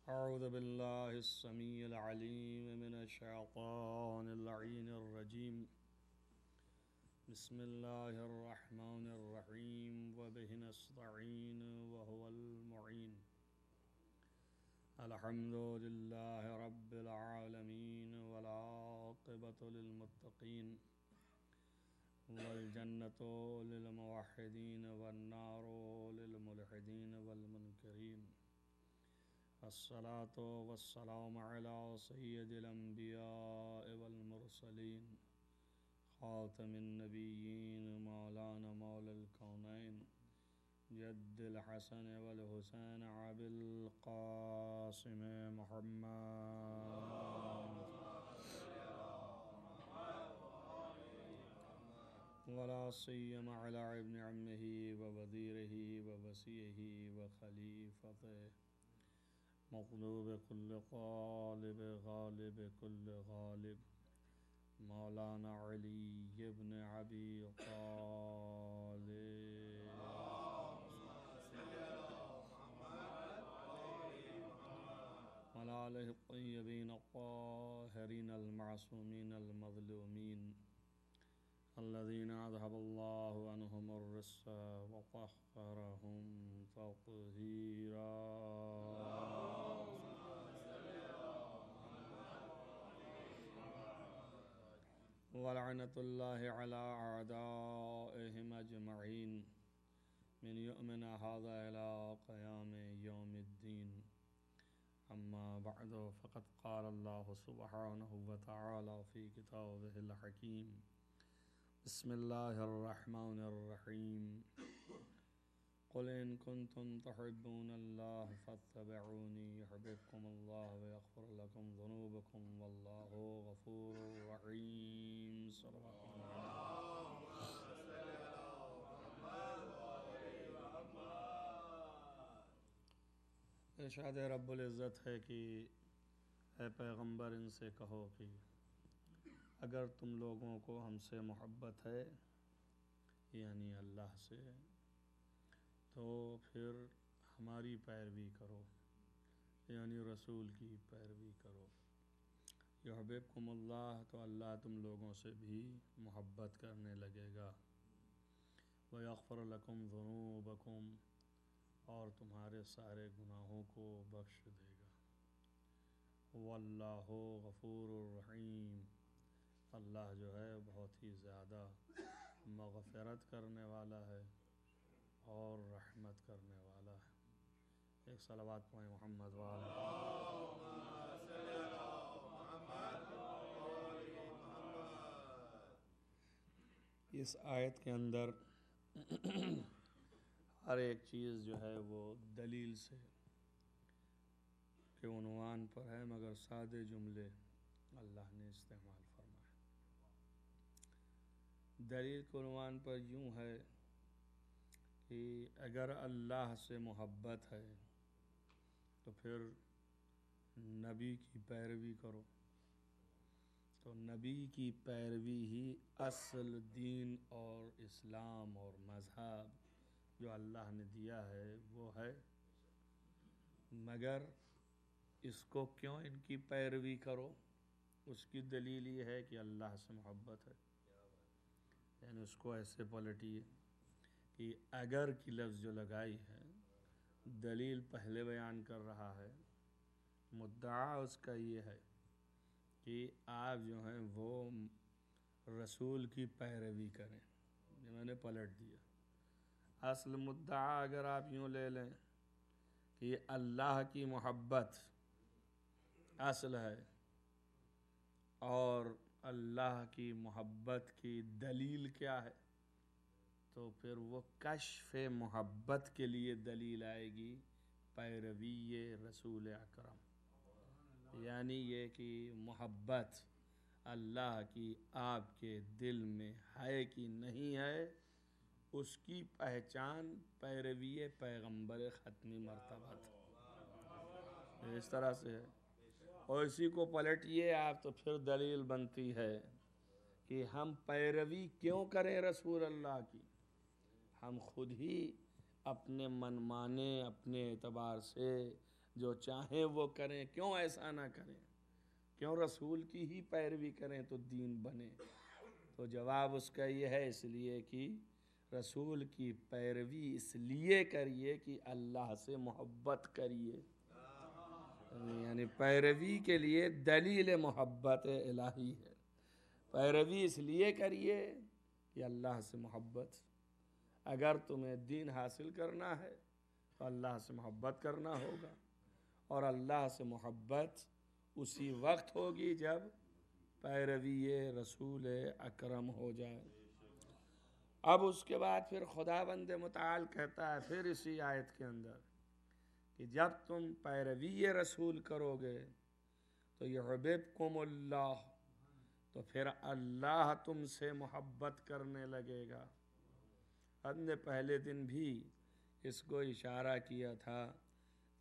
أعوذ بالله السميع العليم من الشيطان اللعين الرجيم. بسم الله الرحمن الرحيم وبه نستعين وهو المعين. الحمد لله رب العالمين والعاقبة للمتقين والجنة للموحدين والنار للملحدين والمنكرين. الصلاة والسلام على سيد الأنبياء والمرسلين خاتم النبيين مولانا مولى الكونين جد الحسن والحسين أبي القاسم محمد ولا سيما على ابن عمه ووزيره ووصيه وخليفته مغلوب كل غالب غالب كل غالب مولانا علي بن أبي طالب وعلى آله الطيبين الطاهرين المعصومين المظلومين الذين أذهب الله عنهم الرجس وطهرهم تطهيرا. ولعنة الله على أعدائهم أجمعين من يؤمن هذا إلى قيام يوم الدين. أما بعد فقد قال الله سبحانه وتعالى في كتابه الحكيم بسم الله الرحمن الرحيم قل إن كنتم تحبون الله فاتبعوني يحببكم الله ويغفر لكم ذنوبكم والله غفور رحيم. صلوات ارشاد رب العزت ہے کہ اے پیغمبر ان سے کہو کہ اگر تم لوگوں کو ہم سے محبت ہے یعنی اللہ سے تو پھر ہماری پیروی کرو یعنی رسول کی پیروی کرو. یحببکم اللہ تو اللہ تم لوگوں سے بھی محبت کرنے لگے گا. ویغفر لکم ذنوبکم اور تمہارے سارے گناہوں کو بخش دے گا. واللہ غفور الرحیم اللہ جو ہے بہت ہی زیادہ مغفرت کرنے والا ہے اور رحمت کرنے والا ہے. ایک صلوات پڑھیں محمد وعلی. اس آیت کے اندر ہر ایک چیز جو ہے وہ دلیل سے کے عنوان پر ہے مگر سادے جملے اللہ نے استعمال فرمائے. دلیل کے عنوان پر یوں ہے کہ اگر اللہ سے محبت ہے تو پھر نبی کی پیروی کرو. تو نبی کی پیروی ہی اصل دین اور اسلام اور مذہب جو اللہ نے دیا ہے وہ ہے. مگر اس کو کیوں ان کی پیروی کرو؟ اس کی دلیل یہ ہے کہ اللہ سے محبت ہے. یعنی اس کو ایسے پلٹیے کہ اگر کی لفظ جو لگائی ہے دلیل پہلے بیان کر رہا ہے. مدعا اس کا یہ ہے کہ آپ جو ہیں وہ رسول کی پیروی کریں. یہ میں نے پلٹ دیا. اصل مدعا اگر آپ یوں لے لیں کہ اللہ کی محبت اصل ہے اور اللہ کی محبت کی دلیل کیا ہے تو پھر وہ کشف محبت کے لیے دلیل آئے گی پیروی رسول اکرم. یعنی یہ کہ محبت اللہ کی آپ کے دل میں ہے کہ نہیں ہے اس کی پہچان پیروی پیغمبر ختمی مرتبہ اس طرح سے ہے. اور اسی کو پلٹیے آپ تو پھر دلیل بنتی ہے کہ ہم پیروی کیوں کریں رسول اللہ کی. ہم خود ہی اپنے من مانے اپنے اعتبار سے جو چاہیں وہ کریں، کیوں ایسا نہ کریں؟ کیوں رسول کی ہی پیروی کریں تو دین بنے؟ تو جواب اس کا یہ ہے، اس لیے کہ رسول کی پیروی اس لیے کریے کہ اللہ سے محبت کریے، یعنی پیروی کے لیے دلیل محبت الہی ہے۔ پیروی اس لیے کریے کہ اللہ سے محبت، اگر تمہیں دین حاصل کرنا ہے تو اللہ سے محبت کرنا ہوگا، اور اللہ سے محبت اسی وقت ہوگی جب پیروی رسول اکرم ہو جائے۔ اب اس کے بعد پھر خداوند متعال کہتا ہے پھر اسی آیت کے اندر کہ جب تم پیروی رسول کرو گے تو یحببکم اللہ، تو پھر اللہ تم سے محبت کرنے لگے گا۔ ہم نے پہلے دن بھی اس کو اشارہ کیا تھا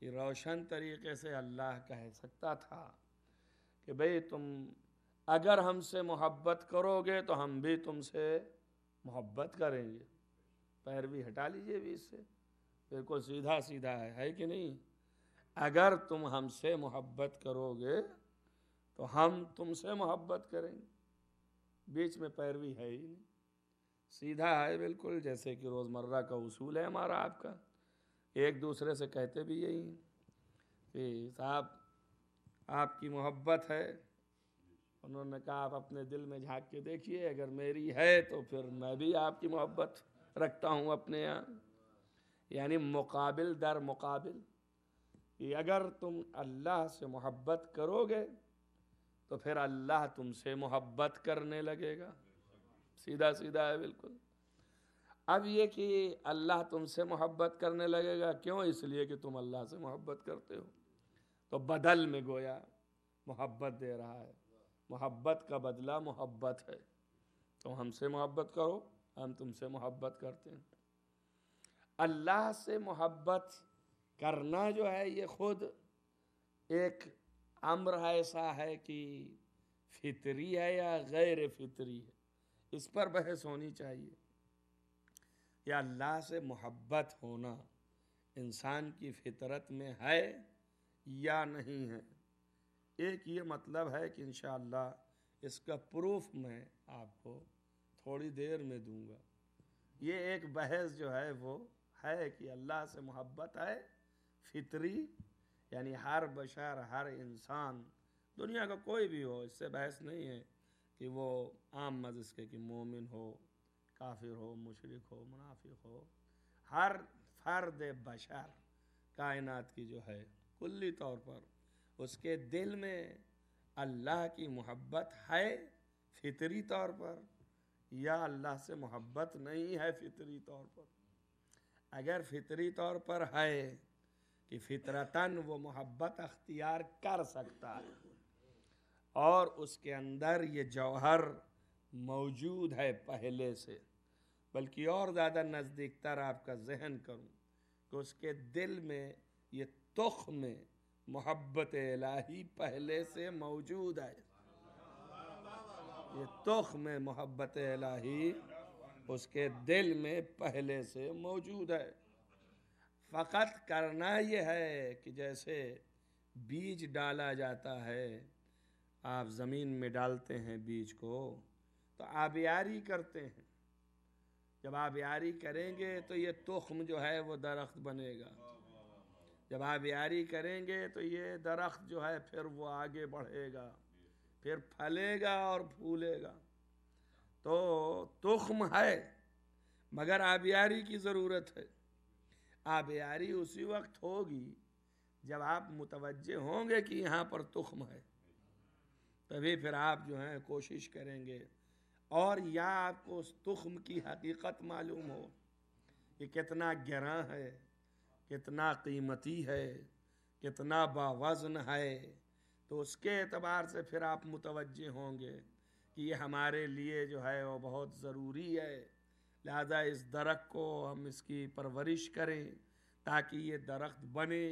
کہ روشن طریقے سے اللہ کہہ سکتا تھا کہ بھئی تم اگر ہم سے محبت کرو گے تو ہم بھی تم سے محبت کریں گے۔ پیروی ہٹا لیجئے بھی اس سے، بالکل سیدھا سیدھا ہے کہ نہیں؟ اگر تم ہم سے محبت کرو گے تو ہم تم سے محبت کریں گے، بیچ میں پیروی ہے ہی نہیں، سیدھا ہے بالکل، جیسے کہ روزمرہ کا اصول ہے ہمارا آپ کا، ایک دوسرے سے کہتے بھی یہی ہیں کہ صاحب آپ کی محبت ہے، انہوں نے کہا آپ اپنے دل میں جھانک کے دیکھیے، اگر میری ہے تو پھر میں بھی آپ کی محبت رکھتا ہوں اپنے یہاں، یعنی مقابل در مقابل، کہ اگر تم اللہ سے محبت کرو گے تو پھر اللہ تم سے محبت کرنے لگے گا، سیدھا سیدھا ہے بالکل۔ اب یہ کہ اللہ تم سے محبت کرنے لگے گا، کیوں؟ اس لیے کہ تم اللہ سے محبت کرتے ہو، تو بدل میں گویا محبت دے رہا ہے، محبت کا بدلہ محبت ہے، تو ہم سے محبت کرو، ہم تم سے محبت کرتے ہیں۔ اللہ سے محبت کرنا جو ہے یہ خود ایک امر ایسا ہے کہ فطری ہے یا غیر فطری ہے، اس پر بحث ہونی چاہیے۔ یا اللہ سے محبت ہونا انسان کی فطرت میں ہے یا نہیں ہے؟ ایک یہ مطلب ہے کہ انشاءاللہ اس کا پروف میں آپ کو تھوڑی دیر میں دوں گا۔ یہ ایک بحث جو ہے وہ ہے کہ اللہ سے محبت ہے فطری، یعنی ہر بشر، ہر انسان، دنیا کا کوئی بھی ہو، اس سے بحث نہیں ہے کہ وہ عام مذہب کے کہ مومن ہو، کافر ہو، مشرک ہو، منافق ہو، ہر فرد بشر کائنات کی جو ہے کلی طور پر اس کے دل میں اللہ کی محبت ہے فطری طور پر، یا اللہ سے محبت نہیں ہے فطری طور پر۔ اگر فطری طور پر ہے کہ فطرتاً وہ محبت اختیار کر سکتا ہے اور اس کے اندر یہ جوہر موجود ہے پہلے سے، بلکہ اور زیادہ نزدیک تر آپ کا ذہن کروں کہ اس کے دل میں یہ تخم محبت الہی پہلے سے موجود ہے، یہ تخم محبت الہی اس کے دل میں پہلے سے موجود ہے۔ فقط کرنا یہ ہے کہ جیسے بیج ڈالا جاتا ہے، آپ زمین میں ڈالتے ہیں بیج کو تو آبیاری کرتے ہیں، جب آبیاری کریں گے تو یہ تخم جو ہے وہ درخت بنے گا، جب آبیاری کریں گے تو یہ درخت جو ہے پھر وہ آگے بڑھے گا، پھر پھلے گا اور پھولے گا۔ تو تخم ہے مگر آبیاری کی ضرورت ہے۔ آبیاری اسی وقت ہوگی جب آپ متوجہ ہوں گے کہ یہاں پر تخم ہے، تبھی پھر آپ جو ہیں کوشش کریں گے، اور یا آپ کو اس تخم کی حقیقت معلوم ہو کہ کتنا گراں ہے، کتنا قیمتی ہے، کتنا باوزن ہے، تو اس کے اعتبار سے پھر آپ متوجہ ہوں گے کہ یہ ہمارے لیے جو ہے وہ بہت ضروری ہے، لہذا اس درخت کو ہم اس کی پرورش کریں تاکہ یہ درخت بنے،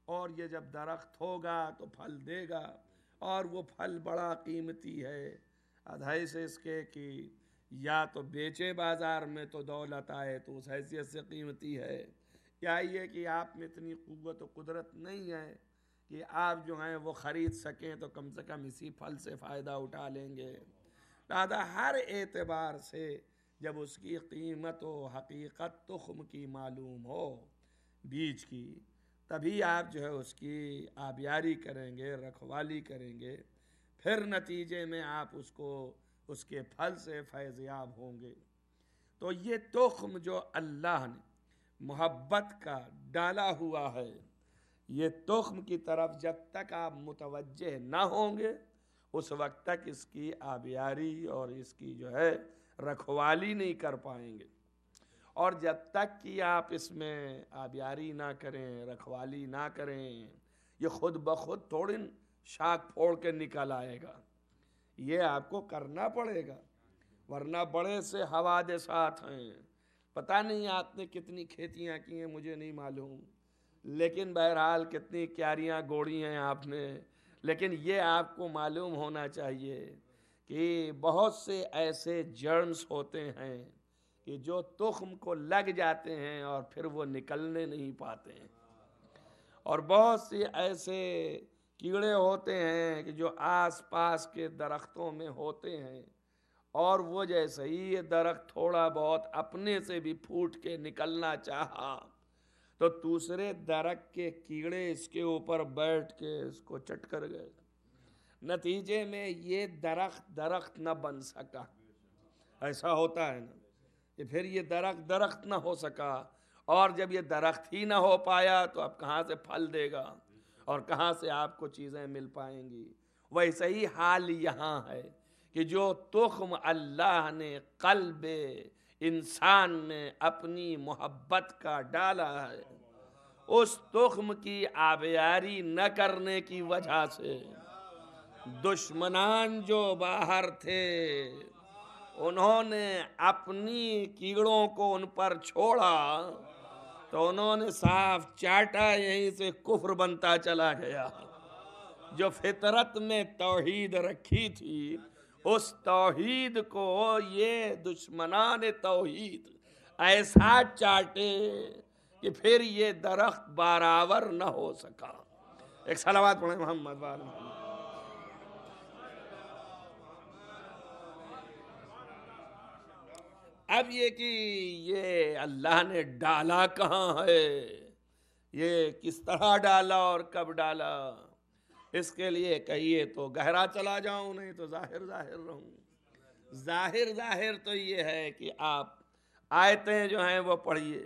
اور یہ جب درخت ہوگا تو پھل دے گا، اور وہ پھل بڑا قیمتی ہے، ادھائی سے اس کے کہ یا تو بیچے بازار میں تو دولت آئے تو اس حیثیت سے قیمتی ہے، کیا یہ کہ آپ میں اتنی قوت و قدرت نہیں ہے کہ آپ جو ہیں وہ خرید سکیں، تو کم سے کم اسی پھل سے فائدہ اٹھا لیں گے۔ لہذا ہر اعتبار سے جب اس کی قیمت و حقیقت تخم کی معلوم ہو، بیج کی، تبھی آپ جو ہے اس کی آبیاری کریں گے، رکھوالی کریں گے، پھر نتیجے میں آپ اس کو اس کے پھل سے فیض یاب ہوں گے۔ تو یہ تخم جو اللہ نے محبت کا ڈالا ہوا ہے، یہ تخم کی طرف جب تک آپ متوجہ نہ ہوں گے، اس وقت تک اس کی آبیاری اور اس کی جو ہے رکھوالی نہیں کر پائیں گے۔ اور جب تک کہ آپ اس میں آبیاری نہ کریں، رکھوالی نہ کریں، یہ خود بخود تھوڑی شاخ پھوڑ کے نکل آئے گا، یہ آپ کو کرنا پڑے گا، ورنہ بڑے سے حوادثات ہیں۔ پتہ نہیں آپ نے کتنی کھیتیاں کی ہیں، مجھے نہیں معلوم، لیکن بہرحال کتنی کیاریاں گوڑی ہیں آپ نے، لیکن یہ آپ کو معلوم ہونا چاہیے کہ بہت سے ایسے جرمز ہوتے ہیں کہ جو تخم کو لگ جاتے ہیں اور پھر وہ نکلنے نہیں پاتے ہیں، اور بہت سے ایسے کیڑے ہوتے ہیں کہ جو آس پاس کے درختوں میں ہوتے ہیں، اور وہ جیسے ہی یہ درخت تھوڑا بہت اپنے سے بھی پھوٹ کے نکلنا چاہا تو دوسرے درخت کے کیڑے اس کے اوپر بیٹھ کے اس کو چٹ کر گئے، نتیجے میں یہ درخت نہ بن سکا۔ ایسا ہوتا ہے نا کہ پھر یہ درخت نہ ہو سکا، اور جب یہ درخت ہی نہ ہو پایا تو اب کہاں سے پھل دے گا اور کہاں سے آپ کو چیزیں مل پائیں گی۔ ویسے ہی حال یہاں ہے کہ جو تخم اللہ نے قلب انسان میں اپنی محبت کا ڈالا ہے، اس تخم کی آبیاری نہ کرنے کی وجہ سے دشمنان جو باہر تھے انہوں نے اپنی کیڑوں کو ان پر چھوڑا، تو انہوں نے صاف چاٹا، یہیں سے کفر بنتا چلا گیا۔ جو فطرت میں توحید رکھی تھی، اس توحید کو یہ دشمنان توحید ایسا چاٹے کہ پھر یہ درخت برابر نہ ہو سکا۔ ایک صلوات پڑھیں محمد وآل محمد۔ اب یہ کہ یہ اللہ نے ڈالا کہاں ہے، یہ کس طرح ڈالا اور کب ڈالا، اس کے لیے کہیے تو گہرا چلا جاؤں، نہیں تو ظاہر رہوں۔ ظاہر تو یہ ہے کہ آپ آیتیں جو ہیں وہ پڑھیے۔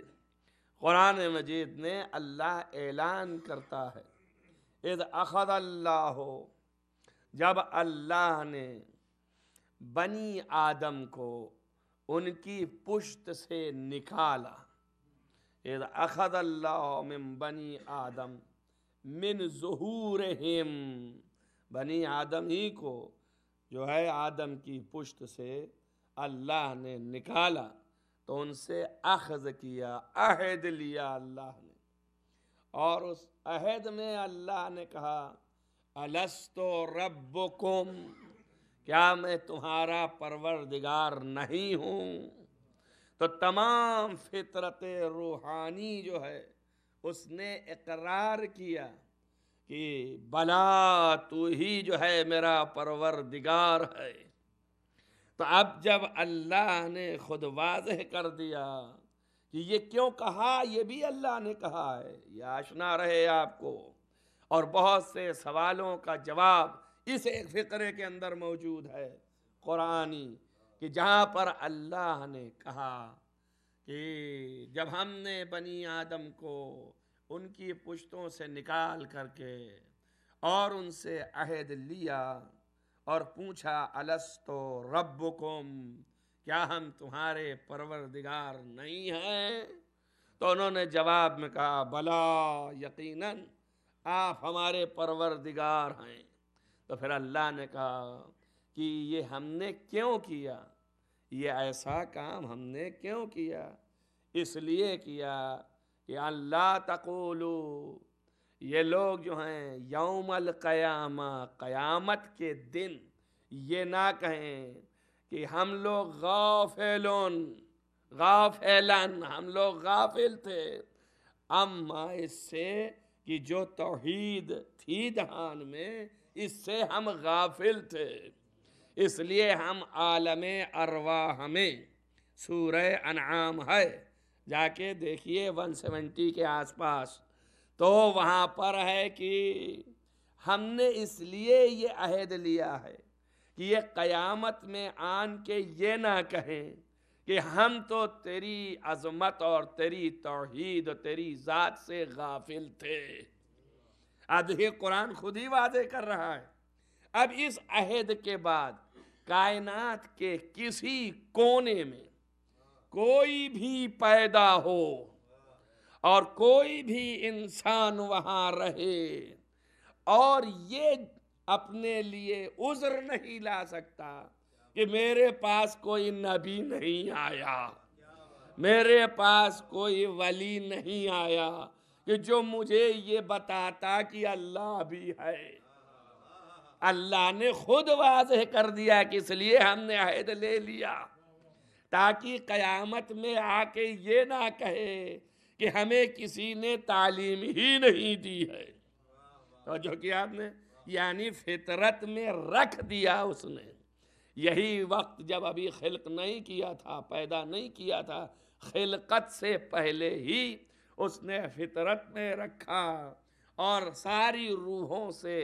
قرآن مجید میں اللہ اعلان کرتا ہے، اذ اخذ اللہ، جب اللہ نے بنی آدم کو ان کی پشت سے نکالا، اذ اخذ اللہ من بنی آدم من ظہورہم، بنی آدم ہی کو جو ہے آدم کی پشت سے اللہ نے نکالا، تو ان سے اخذ کیا، عہد لیا اللہ نے، اور اس عہد میں اللہ نے کہا الستُ ربکم، کیا میں تمہارا پروردگار نہیں ہوں؟ تو تمام فطرت روحانی جو ہے اس نے اقرار کیا کہ بلا تو ہی جو ہے میرا پروردگار ہے۔ تو اب جب اللہ نے خود واضح کر دیا کہ یہ کیوں کہا، یہ بھی اللہ نے کہا ہے، یہ آشنا رہے آپ کو، اور بہت سے سوالوں کا جواب اس ایک فقرے کے اندر موجود ہے قرآنی، کہ جہاں پر اللہ نے کہا کہ جب ہم نے بنی آدم کو ان کی پشتوں سے نکال کر کے اور ان سے عہد لیا اور پوچھا الستُ ربکم، کیا ہم تمہارے پروردگار نہیں ہیں؟ تو انہوں نے جواب میں کہا بلا، یقیناً آپ ہمارے پروردگار ہیں۔ تو پھر اللہ نے کہا کہ یہ ہم نے کیوں کیا، یہ ایسا کام ہم نے کیوں کیا؟ اس لیے کیا کہ اللہ تقولو، یہ لوگ جو ہیں یوم القیامہ، قیامت کے دن یہ نہ کہیں کہ ہم لوگ غافلن، ہم لوگ غافل تھے، اما اس سے کہ جو توحید تھی دہان میں اس سے ہم غافل تھے، اس لیے ہم عالم ارواح میں، سورہ انعام ہے، جا کے دیکھیے 170 کے آس پاس، تو وہاں پر ہے کہ ہم نے اس لیے یہ عہد لیا ہے کہ یہ قیامت میں آن کے یہ نہ کہیں کہ ہم تو تیری عظمت اور تیری توحید اور تیری ذات سے غافل تھے۔ اب دیکھیے قرآن خود ہی واضح کر رہا ہے۔ اب اس عہد کے بعد کائنات کے کسی کونے میں کوئی بھی پیدا ہو اور کوئی بھی انسان وہاں رہے اور یہ اپنے لیے عذر نہیں لا سکتا کہ میرے پاس کوئی نبی نہیں آیا، میرے پاس کوئی ولی نہیں آیا کہ جو مجھے یہ بتاتا کہ اللہ بھی ہے۔ اللہ نے خود واضح کر دیا کہ اس لیے ہم نے عہد لے لیا تاکہ قیامت میں آ کے یہ نہ کہے کہ ہمیں کسی نے تعلیم ہی نہیں دی ہے۔ تو جو کہ آپ نے یعنی فطرت میں رکھ دیا اس نے۔ یہی وقت جب ابھی خلق نہیں کیا تھا، پیدا نہیں کیا تھا، خلقت سے پہلے ہی اس نے فطرت میں رکھا اور ساری روحوں سے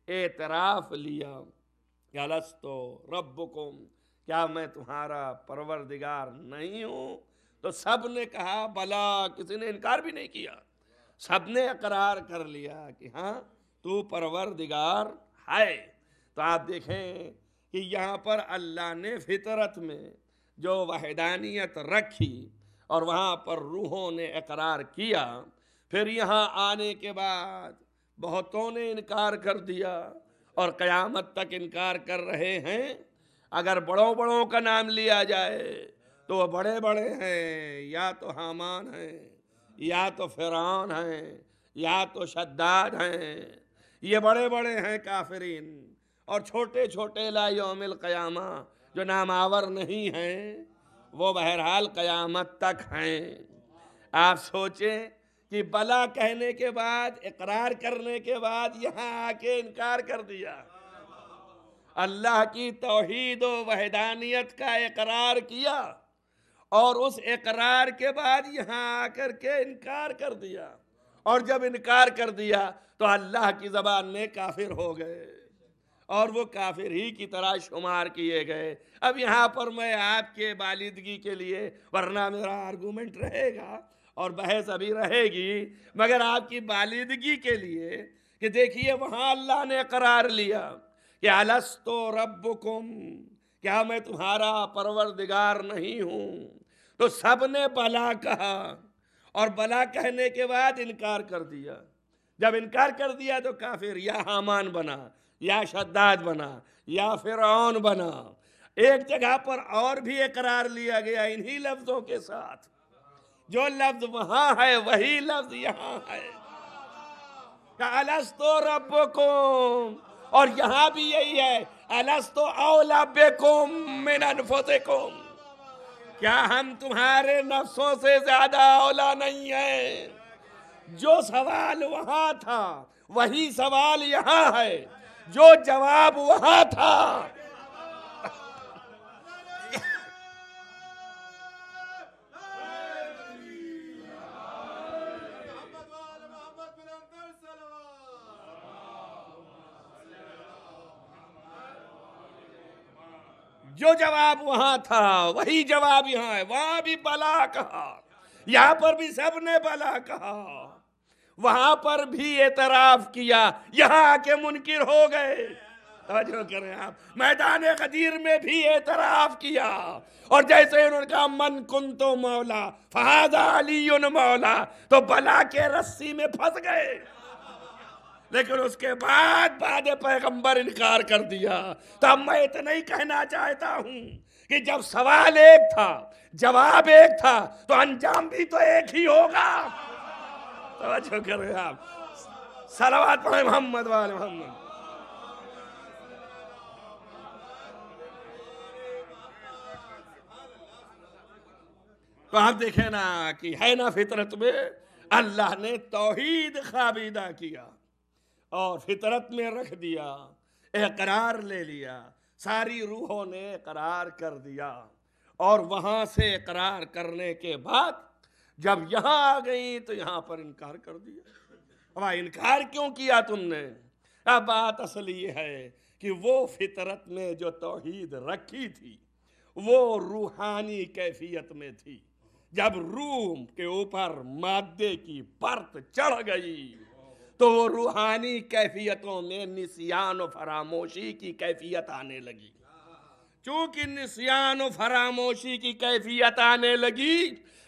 اعتراف لیا کہ الستو ربکم، کیا میں تمہارا پروردگار نہیں ہوں؟ تو سب نے کہا بلا، کسی نے انکار بھی نہیں کیا، سب نے اقرار کر لیا کہ ہاں تو پروردگار ہے۔ تو آپ دیکھیں کہ یہاں پر اللہ نے فطرت میں جو وحدانیت رکھی اور وہاں پر روحوں نے اقرار کیا، پھر یہاں آنے کے بعد بہتوں نے انکار کر دیا اور قیامت تک انکار کر رہے ہیں۔ اگر بڑوں کا نام لیا جائے تو وہ بڑے بڑے ہیں، یا تو حامان ہیں، یا تو فرعون ہیں، یا تو شداد ہیں، یہ بڑے بڑے ہیں کافرین، اور چھوٹے چھوٹے لا یوم القیامہ جو نام آور نہیں ہیں وہ بہرحال قیامت تک ہیں۔ آپ سوچیں کہ بلا کہنے کے بعد، اقرار کرنے کے بعد یہاں آ کے انکار کر دیا، اللہ کی توحید و وحدانیت کا اقرار کیا اور اس اقرار کے بعد یہاں آ کر کے انکار کر دیا، اور جب انکار کر دیا تو اللہ کی زبان میں کافر ہو گئے اور وہ کافر ہی کی طرح شمار کیے گئے۔ اب یہاں پر میں آپ کے بالدگی کے لیے، ورنہ میرا آرگومنٹ رہے گا اور بحث ابھی رہے گی، مگر آپ کی بالدگی کے لیے کہ دیکھیے وہاں اللہ نے قرار لیا کہ الستو ربکم، کیا میں تمہارا پروردگار نہیں ہوں؟ تو سب نے بلا کہا اور بلا کہنے کے بعد انکار کر دیا۔ جب انکار کر دیا تو کافر یا حامان بنا، یا شداد بنا، یا فرعون بنا۔ ایک جگہ پر اور بھی اقرار لیا گیا انہی لفظوں کے ساتھ، جو لفظ وہاں ہے وہی لفظ یہاں ہے کہ الستو ربکم، اور یہاں بھی یہی ہے الستو اولی بکم من انفسکم، کیا ہم تمہارے نفسوں سے زیادہ اولا نہیں ہیں؟ جو سوال وہاں تھا وہی سوال یہاں ہے، جو جواب وہاں تھا جو جواب وہاں تھا وہی جواب یہاں ہے۔ وہاں بھی بلا کہا، یہاں پر بھی سب نے بلا کہا، وہاں پر بھی اعتراف کیا، یہاں آ کے منکر ہو گئے۔ توجہ کریں آپ، میدان غدیر میں بھی اعتراف کیا، اور جیسے انہوں نے کہا من کنتو مولا فہذا علی مولا، تو بلا کے رسی میں پھنس گئے۔ لیکن اس کے بعد پیغمبر انکار کر دیا۔ تو اب میں اتنا ہی کہنا چاہتا ہوں کہ جب سوال ایک تھا، جواب ایک تھا، تو انجام بھی تو ایک ہی ہوگا۔ توجہ کریں آپ، صلوات پڑھیں محمد وآل محمد۔ تو آپ دیکھیں نا کہ ہے نا فطرت میں اللہ نے توحید خوابیدہ کیا اور فطرت میں رکھ دیا، اقرار لے لیا، ساری روحوں نے اقرار کر دیا، اور وہاں سے اقرار کرنے کے بعد جب یہاں آ گئی تو یہاں پر انکار کر دیا۔ اب انکار کیوں کیا تم نے؟ اب بات اصل یہ ہے کہ وہ فطرت میں جو توحید رکھی تھی وہ روحانی کیفیت میں تھی۔ جب روح کے اوپر مادے کی پرت چڑھ گئی تو وہ روحانی کیفیتوں میں نسیان و فراموشی کی کیفیت آنے لگی۔ چونکہ نسیان و فراموشی کی کیفیت آنے لگی،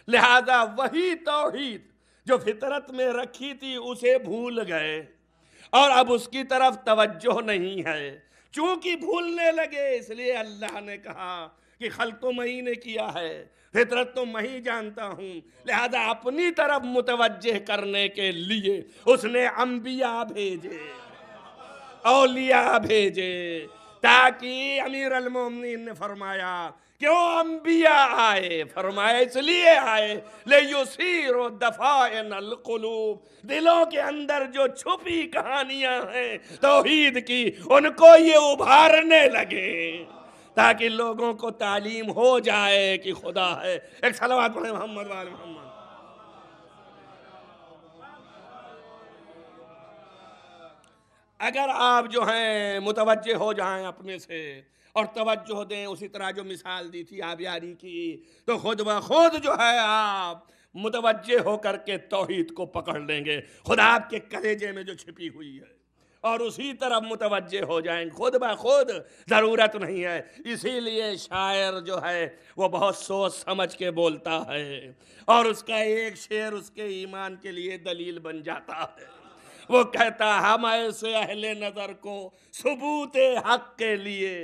لہذا وہی توحید جو فطرت میں رکھی تھی اسے بھول گئے، اور اب اس کی طرف توجہ نہیں ہے۔ چونکہ بھولنے لگے اس لیے اللہ نے کہا کہ خلق تو میں ہی نے کیا ہے، فطرت تو میں ہی جانتا ہوں، لہذا اپنی طرف متوجہ کرنے کے لیے اس نے انبیاء بھیجے، اولیاء بھیجے، تاکہ امیر المومنین نے فرمایا کیوں انبیاء آئے؟ فرمایا اس لیے آئے لِيُثِيرُ دَفَائِنَ الْقُلُوبِ، دلوں کے اندر جو چھپی کہانیاں ہیں توحید کی ان کو یہ ابھارنے لگے، تاکہ لوگوں کو تعلیم ہو جائے کہ خدا ہے۔ ایک صلوات پڑھیں محمد وآل محمد۔ اگر آپ جو ہیں متوجہ ہو جائیں اپنے سے اور توجہ دیں اسی طرح جو مثال دی تھی آبیاری کی، تو خود بخود جو ہے آپ متوجہ ہو کر کے توحید کو پکڑ لیں گے، خدا آپ کے کلیجے میں جو چھپی ہوئی ہے، اور اسی طرف متوجہ ہو جائیں خود بخود، ضرورت نہیں ہے۔ اسی لیے شاعر جو ہے وہ بہت سوچ سمجھ کے بولتا ہے، اور اس کا ایک شعر اس کے ایمان کے لیے دلیل بن جاتا ہے۔ وہ کہتا ہم ایسے اہل نظر کو ثبوت حق کے لیے،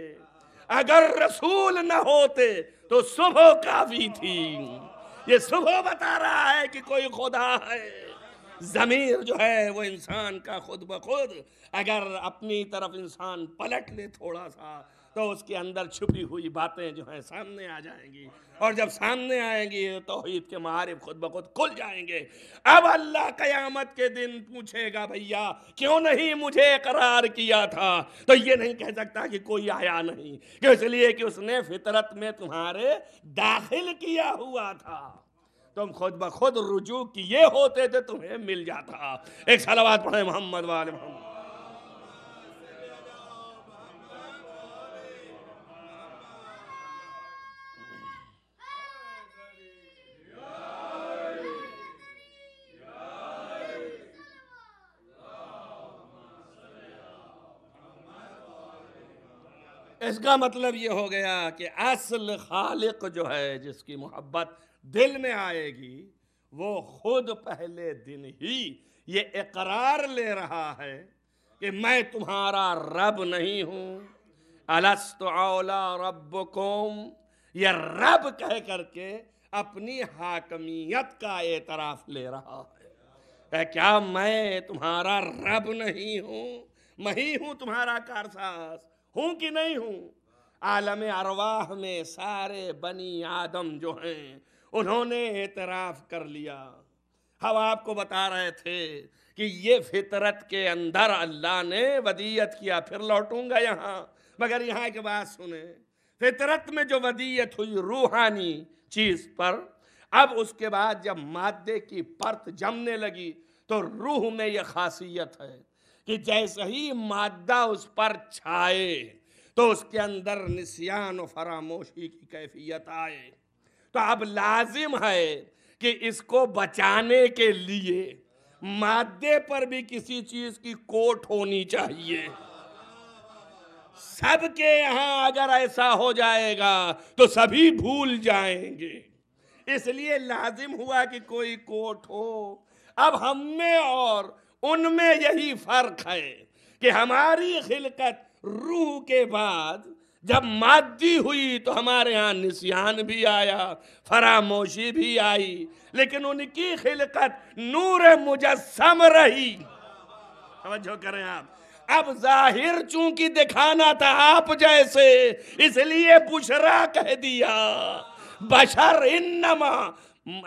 اگر رسول نہ ہوتے تو صبح کافی تھی۔ یہ صبح بتا رہا ہے کہ کوئی خدا ہے۔ ضمیر جو ہے وہ انسان کا خود بخود اگر اپنی طرف انسان پلٹ لے تھوڑا سا تو اس کے اندر چھپی ہوئی باتیں جو ہیں سامنے آ جائیں گی، اور جب سامنے آئیں گی توحید کے معارف خود بخود کھل جائیں گے۔ اب اللہ قیامت کے دن پوچھے گا بھیا کیوں نہیں مجھے اقرار کیا تھا، تو یہ نہیں کہہ سکتا کہ کوئی آیا نہیں، کہ اس لیے کہ اس نے فطرت میں تمہارے داخل کیا ہوا تھا، تم خود بخود رجوع کیے ہوتے تھے تمہیں مل جاتا۔ ایک صلوات پڑھیں محمد وآل محمد۔ اس کا مطلب یہ ہو گیا کہ اصل خالق جو ہے جس کی محبت دل میں آئے گی وہ خود پہلے دن ہی یہ اقرار لے رہا ہے کہ میں تمہارا رب نہیں ہوں، الست اولا ربکم، یہ رب کہہ کر کے اپنی حاکمیت کا اعتراف لے رہا ہے۔ کیا میں تمہارا رب نہیں ہوں؟ میں ہی ہوں تمہارا کارساز، ہوں کہ نہیں ہوں؟ عالم ارواح میں سارے بنی آدم جو ہیں انہوں نے اعتراف کر لیا۔ ہم آپ کو بتا رہے تھے کہ یہ فطرت کے اندر اللہ نے ودیت کیا، پھر لوٹوں گا یہاں، مگر یہاں کی بات سنیں۔ فطرت میں جو ودیت ہوئی روحانی چیز پر، اب اس کے بعد جب مادے کی پرت جمنے لگی تو روح میں یہ خاصیت ہے کہ جیسے ہی مادہ اس پر چھائے تو اس کے اندر نسیان و فراموشی کی کیفیت آئے، تو اب لازم ہے کہ اس کو بچانے کے لیے مادے پر بھی کسی چیز کی کوٹ ہونی چاہیے۔ سب کے یہاں اگر ایسا ہو جائے گا تو سبھی بھول جائیں گے، اس لیے لازم ہوا کہ کوئی کوٹ ہو۔ اب ہم میں اور ان میں یہی فرق ہے کہ ہماری خلقت روح کے بعد جب مادی ہوئی تو ہمارے ہاں نسیان بھی آیا، فراموشی بھی آئی، لیکن ان کی خلقت نور مجسم رہی۔ توجہ کریں آپ، اب ظاہر چونکہ دکھانا تھا آپ جیسے، اس لیے بشرا کہہ دیا، بشر انما،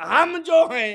ہم جو ہیں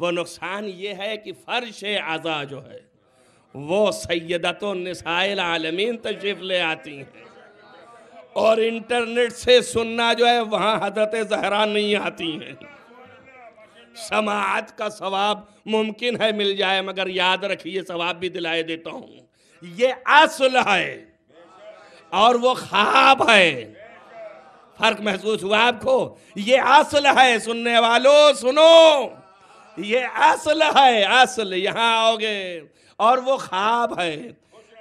وہ نقصان یہ ہے کہ فرش عزا جو ہے وہ سیدۃ النساء العالمین تشریف لے آتی ہیں، اور انٹرنیٹ سے سننا جو ہے وہاں حضرت زہرا نہیں آتی ہیں۔ سماعت کا ثواب ممکن ہے مل جائے، مگر یاد رکھیے ثواب بھی دلائے دیتا ہوں، یہ اصل ہے اور وہ خواب ہے۔ فرق محسوس ہوا آپ کو؟ یہ اصل ہے، سننے والوں سنو، یہ اصل ہے، اصل یہاں آؤ گے، اور وہ خواب ہے۔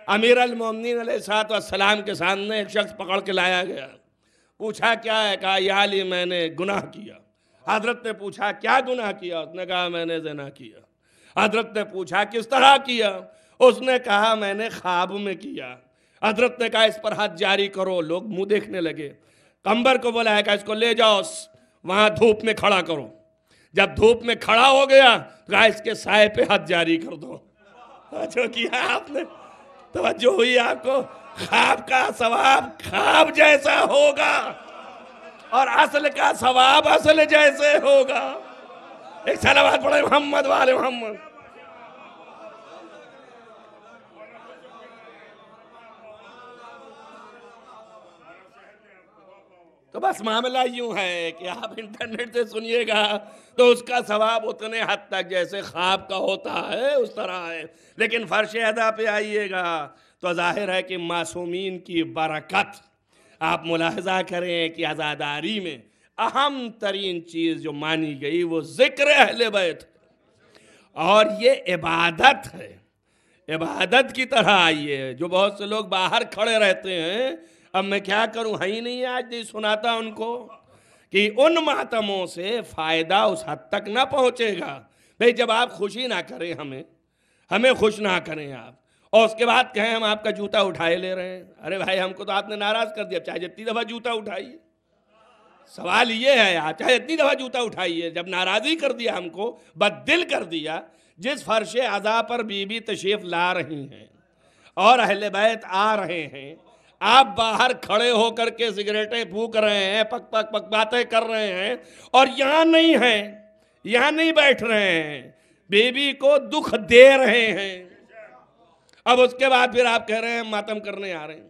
امیر المومنین علیہ السلام کے سامنے ایک شخص پکڑ کے لایا گیا، پوچھا کیا ہے؟ کہا یا علی میں نے گناہ کیا۔ حضرت نے پوچھا کیا گناہ کیا؟ اس نے کہا میں نے زنا کیا۔ حضرت نے پوچھا کس طرح کیا؟ اس نے کہا میں نے خواب میں کیا۔ حضرت نے کہا اس پر حد جاری کرو، لوگ منہ دیکھنے لگے۔ قمبر کو بلایا کہ اس کو لے جاؤ وہاں دھوپ میں کھڑا کرو۔ جب دھوپ میں کھڑا ہو گیا کہا اس کے سائے پہ حد جاری کر دو۔ جو کیا آپ نے، توجہ ہوئی آپ کو؟ خواب کا ثواب خواب جیسا ہوگا اور اصل کا ثواب اصل جیسے ہوگا۔ ایک صلوات پڑھے محمد والے محمد۔ تو بس معاملہ یوں ہے کہ آپ انٹرنیٹ سے سنیے گا تو اس کا ثواب اتنے حد تک جیسے خواب کا ہوتا ہے اس طرح ہے، لیکن فرش عزا پہ آئیے گا تو ظاہر ہے کہ معصومین کی برکت آپ ملاحظہ کریں کہ عزاداری میں اہم ترین چیز جو مانی گئی وہ ذکر اہل بیت، اور یہ عبادت ہے، عبادت کی طرح آئیے۔ جو بہت سے لوگ باہر کھڑے رہتے ہیں، اب میں کیا کروں، ہے ہی نہیں آج نہیں سناتا ان کو کہ ان ماتموں سے فائدہ اس حد تک نہ پہنچے گا۔ بھئی جب آپ خوشی نہ کریں ہمیں خوش نہ کریں آپ، اور اس کے بعد کہیں ہم آپ کا جوتا اٹھائے لے رہے ہیں، ارے بھائی ہم کو تو آپ نے ناراض کر دیا، چاہے جتنی دفعہ جوتا اٹھائیے۔ سوال یہ ہے آپ چاہے اتنی دفعہ جوتا اٹھائیے، جب ناراضی کر دیا ہم کو، بد دل کر دیا، جس فرش عزا پر بی بی تشریف لا رہی ہیں اور اہل بیت آ رہے ہیں، آپ باہر کھڑے ہو کر کے سگریٹیں پھونک رہے ہیں، پک پک پک باتیں کر رہے ہیں، اور یہاں نہیں ہیں، یہاں نہیں بیٹھ رہے ہیں، بی بی کو دکھ دے رہے ہیں۔ اب اس کے بعد پھر آپ کہہ رہے ہیں ماتم کرنے آ رہے ہیں۔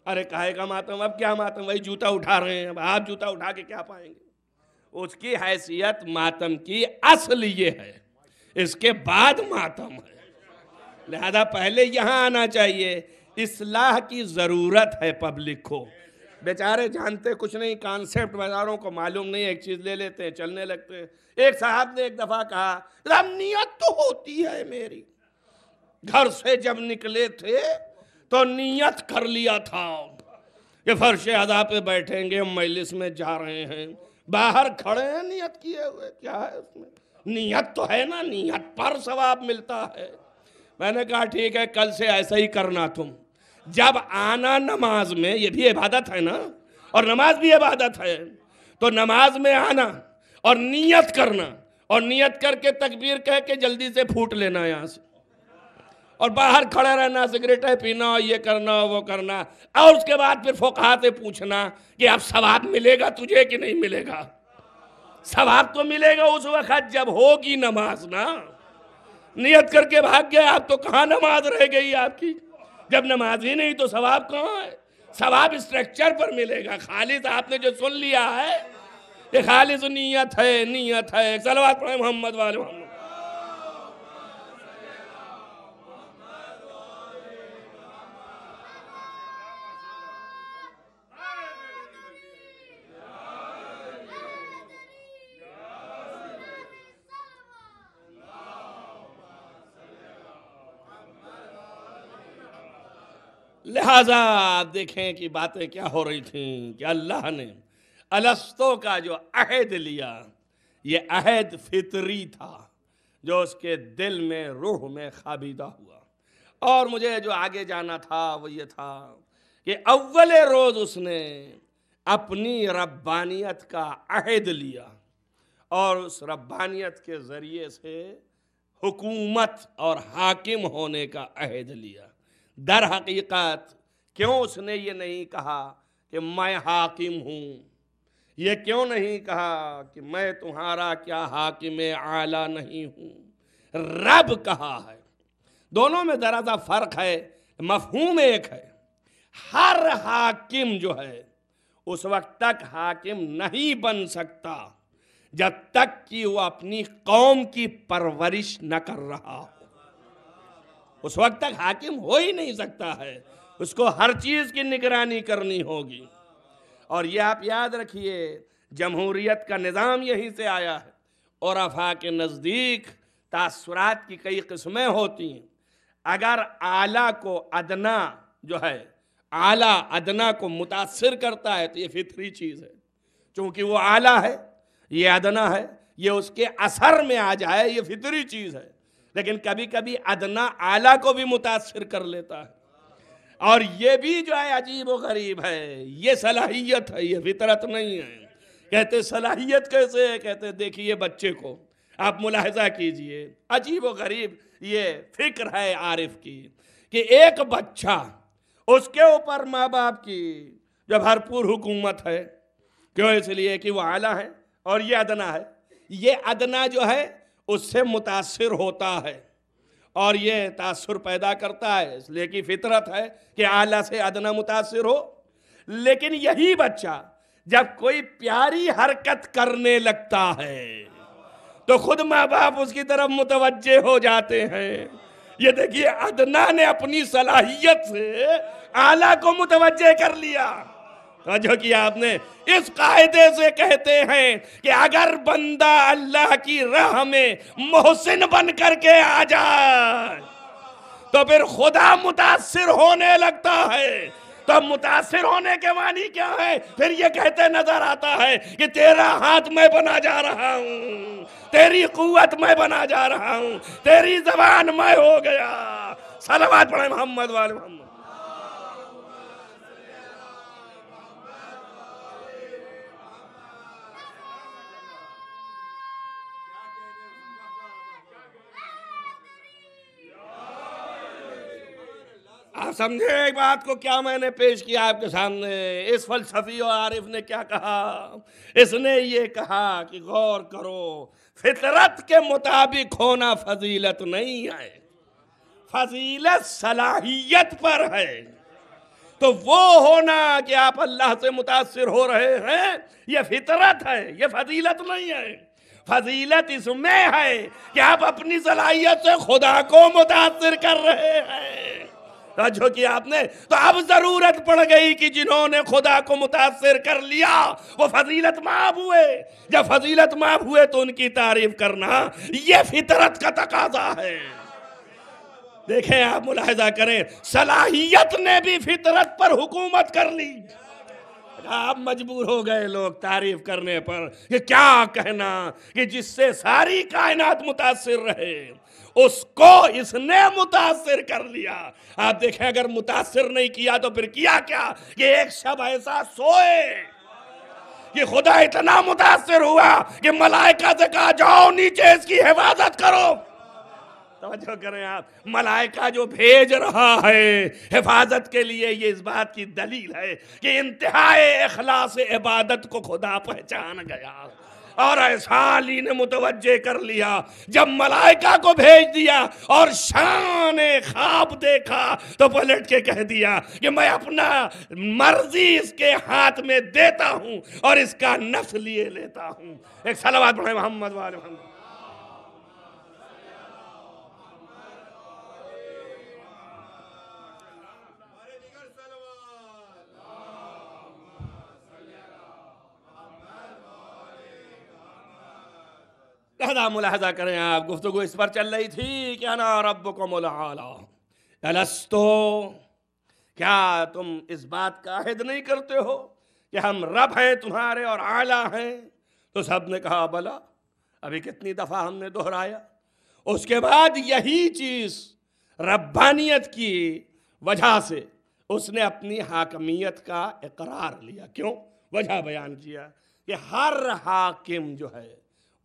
ارے کاہے کا ماتم؟ اب کیا ماتم؟ وہی جوتا اٹھا رہے ہیں، اب آپ جوتا اٹھا کے کیا پائیں گے؟ اس کی حیثیت ماتم کی اصل یہ ہے، اس کے بعد ماتم ہے، لہذا پہلے یہاں آنا چاہیے۔ اصلاح کی ضرورت ہے پبلک کو، بیچارے جانتے کچھ نہیں، کانسیپٹ بازاروں کو معلوم نہیں، ایک چیز لے لیتے ہیں چلنے لگتے ہیں۔ ایک صاحب نے ایک دفعہ کہا نیت تو ہوتی ہے میری، گھر سے جب نکلے تھے تو نیت کر لیا تھا کہ فرش عزا پہ بیٹھیں گے، مجلس میں جا رہے ہیں، باہر کھڑے ہیں نیت کیے ہوئے، کیا ہے اس میں؟ نیت تو ہے نا، نیت پر ثواب ملتا ہے۔ میں نے کہا ٹھیک ہے کل سے ایسا ہی کرنا تم، جب آنا نماز میں، یہ بھی عبادت ہے نا، اور نماز بھی عبادت ہے، تو نماز میں آنا اور نیت کرنا، اور نیت کر کے تکبیر کہہ کے جلدی سے پھوٹ لینا یہاں سے، اور باہر کھڑے رہنا، سگریٹیں پینا، یہ کرنا وہ کرنا، اور اس کے بعد پھر فقہا سے پوچھنا کہ اب ثواب ملے گا تجھے کہ نہیں ملے گا؟ ثواب تو ملے گا اس وقت جب ہوگی نماز نا۔ نیت کر کے بھاگ گئے آپ تو کہاں نماز رہ گئی آپ کی؟ جب نماز ہی نہیں تو ثواب کہاں ہے؟ ثواب اسٹرکچر پر ملے گا، خالص آپ نے جو سن لیا ہے یہ خالص نیت ہے، نیت ہے۔ صلوات پڑھیں محمد والے محمد۔ لہٰذا آپ دیکھیں کہ باتیں کیا ہو رہی تھیں کہ اللہ نے الستو کا جو عہد لیا، یہ عہد فطری تھا جو اس کے دل میں، روح میں خوابیدہ ہوا، اور مجھے جو آگے جانا تھا وہ یہ تھا کہ اول روز اس نے اپنی ربانیت کا عہد لیا اور اس ربانیت کے ذریعے سے حکومت اور حاکم ہونے کا عہد لیا۔ در حقیقت کیوں اس نے یہ نہیں کہا کہ میں حاکم ہوں؟ یہ کیوں نہیں کہا کہ میں تمہارا کیا حاکم اعلیٰ نہیں ہوں؟ رب کہا ہے۔ دونوں میں ذرا سا فرق ہے، مفہوم ایک ہے۔ ہر حاکم جو ہے اس وقت تک حاکم نہیں بن سکتا جب تک کہ وہ اپنی قوم کی پرورش نہ کر رہا ہو۔ اس وقت تک حاکم ہو ہی نہیں سکتا ہے، اس کو ہر چیز کی نگرانی کرنی ہوگی۔ اور یہ آپ یاد رکھیے، جمہوریت کا نظام یہیں سے آیا ہے۔ عرفاء کے نزدیک تاثرات کی کئی قسمیں ہوتی ہیں۔ اگر اعلیٰ کو ادنا جو ہے، اعلیٰ ادنا کو متاثر کرتا ہے تو یہ فطری چیز ہے، چونکہ وہ اعلیٰ ہے، یہ ادنا ہے، یہ اس کے اثر میں آ جائے، یہ فطری چیز ہے۔ لیکن کبھی کبھی ادنا اعلیٰ کو بھی متاثر کر لیتا ہے، اور یہ بھی جو ہے عجیب و غریب ہے، یہ صلاحیت ہے، یہ فطرت نہیں ہے۔ کہتے صلاحیت کیسے ہے؟ کہتے دیکھیے بچے کو آپ ملاحظہ کیجئے، عجیب و غریب یہ فکر ہے عارف کی کہ ایک بچہ، اس کے اوپر ماں باپ کی جو بھرپور حکومت ہے، کیوں؟ اس لیے کہ وہ اعلیٰ ہے اور یہ ادنا ہے۔ یہ ادنا جو ہے اس سے متاثر ہوتا ہے اور یہ تاثر پیدا کرتا ہے، اس لیے کہ فطرت ہے کہ اعلیٰ سے ادنا متاثر ہو۔ لیکن یہی بچہ جب کوئی پیاری حرکت کرنے لگتا ہے تو خود ماں باپ اس کی طرف متوجہ ہو جاتے ہیں۔ یہ دیکھیے، ادنا نے اپنی صلاحیت سے اعلیٰ کو متوجہ کر لیا۔ جو کہ آپ نے اس قاعدے سے کہتے ہیں کہ اگر بندہ اللہ کی راہ میں محسن بن کر کے آ جائے تو پھر خدا متاثر ہونے لگتا ہے۔ تو متاثر ہونے کے معنی کیا ہے؟ پھر یہ کہتے نظر آتا ہے کہ تیرا ہاتھ میں بنا جا رہا ہوں، تیری قوت میں بنا جا رہا ہوں، تیری زبان میں ہو گیا۔ صلوات پڑھیں محمد والے محمد۔ آپ سمجھے ایک بات کو کیا میں نے پیش کیا آپ کے سامنے؟ اس فلسفی و عارف نے کیا کہا؟ اس نے یہ کہا کہ غور کرو، فطرت کے مطابق ہونا فضیلت نہیں ہے، فضیلت صلاحیت پر ہے۔ تو وہ ہونا کہ آپ اللہ سے متاثر ہو رہے ہیں یہ فطرت ہے، یہ فضیلت نہیں ہے۔ فضیلت اس میں ہے کہ آپ اپنی صلاحیت سے خدا کو متاثر کر رہے ہیں۔ جو کہ آپ نے تو اب ضرورت پڑ گئی کہ جنہوں نے خدا کو متاثر کر لیا وہ فضیلت مآب ہوئے۔ جب فضیلت مآب ہوئے تو ان کی تعریف کرنا یہ فطرت کا تقاضا ہے۔ دیکھیں، آپ ملاحظہ کریں، صلاحیت نے بھی فطرت پر حکومت کر لی۔ آپ مجبور ہو گئے لوگ تعریف کرنے پر کہ کیا کہنا کہ جس سے ساری کائنات متاثر رہے اس کو اس نے متاثر کر لیا۔ آپ دیکھیں، اگر متاثر نہیں کیا تو پھر کیا کیا؟ کہ ایک شب ایسا سوئے کہ خدا اتنا متاثر ہوا کہ ملائکہ سے کہا جاؤ نیچے اس کی حفاظت کرو۔ توجہ کریں آپ، ملائکہ جو بھیج رہا ہے حفاظت کے لیے، یہ اس بات کی دلیل ہے کہ انتہائی اخلاص عبادت کو خدا پہچان گیا اور ایسا علی نے متوجہ کر لیا۔ جب ملائکہ کو بھیج دیا اور شان خواب دیکھا تو پلٹ کے کہہ دیا کہ میں اپنا مرضی اس کے ہاتھ میں دیتا ہوں اور اس کا نفس لیے لیتا ہوں۔ ایک صلوات پڑھیں محمد والے محمد۔ لہذا ملاحظہ کریں آپ، گفتگو اس پر چل رہی تھی کہ انا ربکم الاعلی، الستو، کیا تم اس بات کا عہد نہیں کرتے ہو کہ ہم رب ہیں تمہارے اور اعلیٰ ہیں؟ تو سب نے کہا بلا۔ ابھی کتنی دفعہ ہم نے دہرایا۔ اس کے بعد یہی چیز ربانیت کی وجہ سے اس نے اپنی حاکمیت کا اقرار لیا۔ کیوں؟ وجہ بیان کیا کہ ہر حاکم جو ہے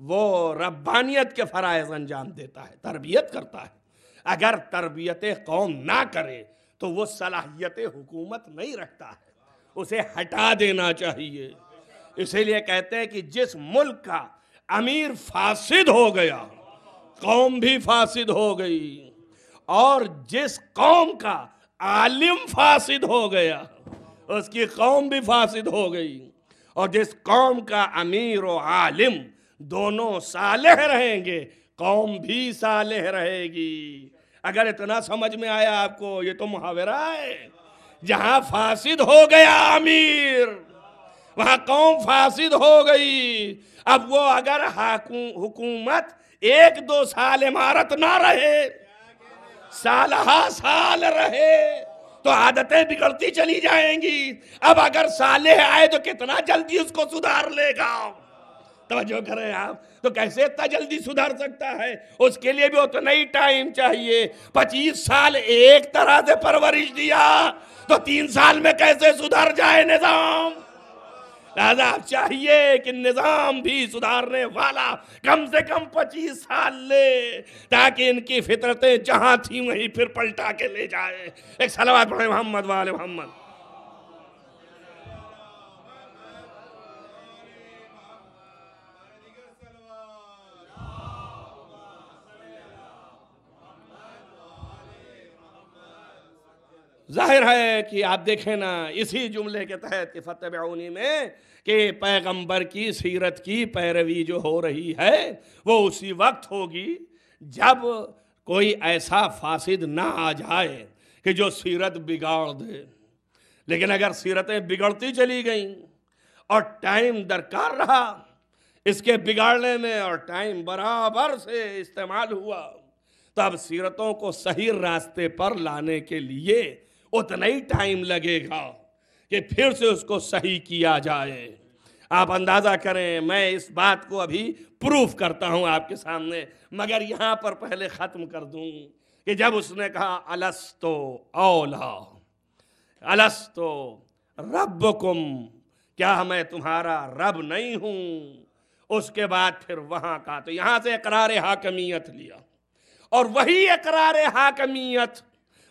وہ ربانیت کے فرائض انجام دیتا ہے، تربیت کرتا ہے۔ اگر تربیت قوم نہ کرے تو وہ صلاحیت حکومت نہیں رکھتا ہے، اسے ہٹا دینا چاہیے۔ اسی لیے کہتے ہیں کہ جس ملک کا امیر فاسد ہو گیا قوم بھی فاسد ہو گئی، اور جس قوم کا عالم فاسد ہو گیا اس کی قوم بھی فاسد ہو گئی، اور جس قوم کا امیر و عالم دونوں صالح رہیں گے قوم بھی صالح رہے گی۔ اگر اتنا سمجھ میں آیا آپ کو، یہ تو محاورہ ہے۔ جہاں فاسد ہو گیا امیر وہاں قوم فاسد ہو گئی۔ اب وہ اگر حکومت 1-2 سال عمارت نہ رہے، سالہ سال رہے، تو عادتیں بگڑتی چلی جائیں گی۔ اب اگر صالح آئے تو کتنا جلدی اس کو سدھار لے گا؟ توجہ کریں آپ، تو کیسے اتنا جلدی سدھر سکتا ہے؟ اس کے لیے بھی اتنا ہی ٹائم چاہیے۔ 25 سال ایک طرح سے پرورش دیا تو 3 سال میں کیسے سدھر جائے نظام؟ لہذا چاہیے کہ نظام بھی سدھارنے والا کم سے کم 25 سال لے، تاکہ ان کی فطرتیں جہاں تھیں وہیں پھر پلٹا کے لے جائے۔ ایک صلوات پڑھیں محمد وآل محمد۔ ظاہر ہے کہ آپ دیکھیں نا اسی جملے کے تحت کہ فتبعونی میں کہ پیغمبر کی سیرت کی پیروی جو ہو رہی ہے وہ اسی وقت ہوگی جب کوئی ایسا فاسد نہ آ جائے کہ جو سیرت بگاڑ دے۔ لیکن اگر سیرتیں بگڑتی چلی گئیں اور ٹائم درکار رہا اس کے بگاڑنے میں اور ٹائم برابر سے استعمال ہوا، تو اب سیرتوں کو صحیح راستے پر لانے کے لیے اتنا ہی ٹائم لگے گا کہ پھر سے اس کو صحیح کیا جائے۔ آپ اندازہ کریں، میں اس بات کو ابھی پروف کرتا ہوں آپ کے سامنے، مگر یہاں پر پہلے ختم کر دوں کہ جب اس نے کہا الستو اولا الستو ربکم، کیا میں تمہارا رب نہیں ہوں؟ اس کے بعد پھر وہاں کا تو یہاں سے اقرار حاکمیت لیا، اور وہی اقرار حاکمیت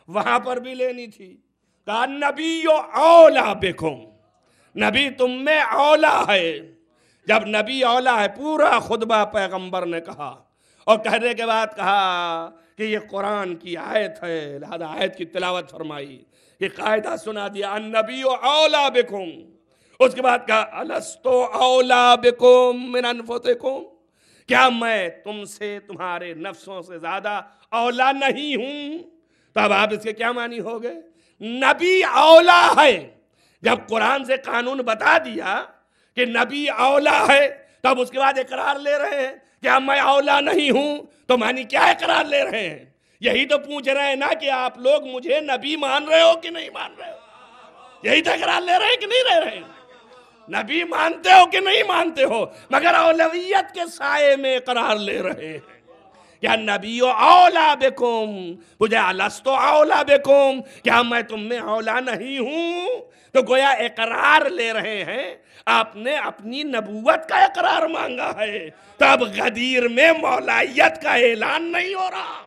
وہاں پر بھی لینی تھی۔ کہا نبی اولا بکم، نبی تم میں اولا ہے۔ جب نبی اولا ہے، پورا خطبہ پیغمبر نے کہا، اور کہنے کے بعد کہا کہ یہ قرآن کی آیت ہے، لہذا آیت کی تلاوت فرمائی، یہ قاعدہ سنا دیا النبی اولا بکم۔ اس کے بعد کہا الستو اولا بکم من انفسکم، کیا میں تم سے تمہارے نفسوں سے زیادہ اولا نہیں ہوں؟ تو اب آپ اس کے کیا معنی ہو گئے؟ نبی اولا ہے، جب قرآن سے قانون بتا دیا کہ نبی اولا ہے، تب اس کے بعد اقرار لے رہے ہیں کہ اب میں اولا نہیں ہوں، تو معنی کیا اقرار لے رہے ہیں؟ یہی تو پوچھ رہے ہیں نا کہ آپ لوگ مجھے نبی مان رہے ہو کہ نہیں مان رہے ہو؟ یہی تو اقرار لے رہے ہیں کہ نہیں لے رہے ہیں؟ نبی مانتے ہو کہ نہیں مانتے ہو؟ مگر اولویت کے سائے میں اقرار لے رہے ہیں کیا نبی اولا بکم، مجھے الستو اولا بکم، کیا میں تم میں اولا نہیں ہوں؟ تو گویا اقرار لے رہے ہیں، آپ نے اپنی نبوت کا اقرار مانگا ہے، تو اب غدیر میں مولائیت کا اعلان نہیں ہو رہا۔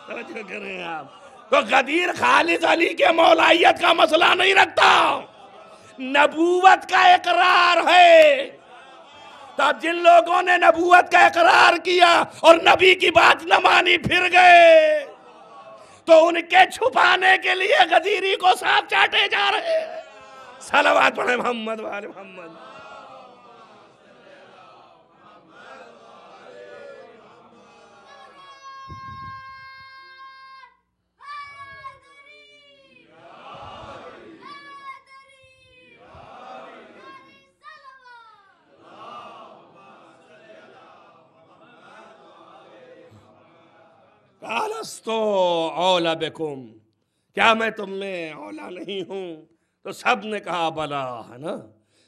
توجہ کریں آپ، تو غدیر خالد علی کے مولائیت کا مسئلہ نہیں رکھتا، نبوت کا اقرار ہے۔ تو اب جن لوگوں نے نبوت کا اقرار کیا اور نبی کی بات نہ مانی پھر گئے، تو ان کے چھپانے کے لیے غدیری کو ساتھ چاٹے جا رہے ہیں۔ صلوات پڑھیں محمد وآل محمد۔ الستو اولا بکم، کیا میں تم میں اولا نہیں ہوں؟ تو سب نے کہا بلا، ہے نا؟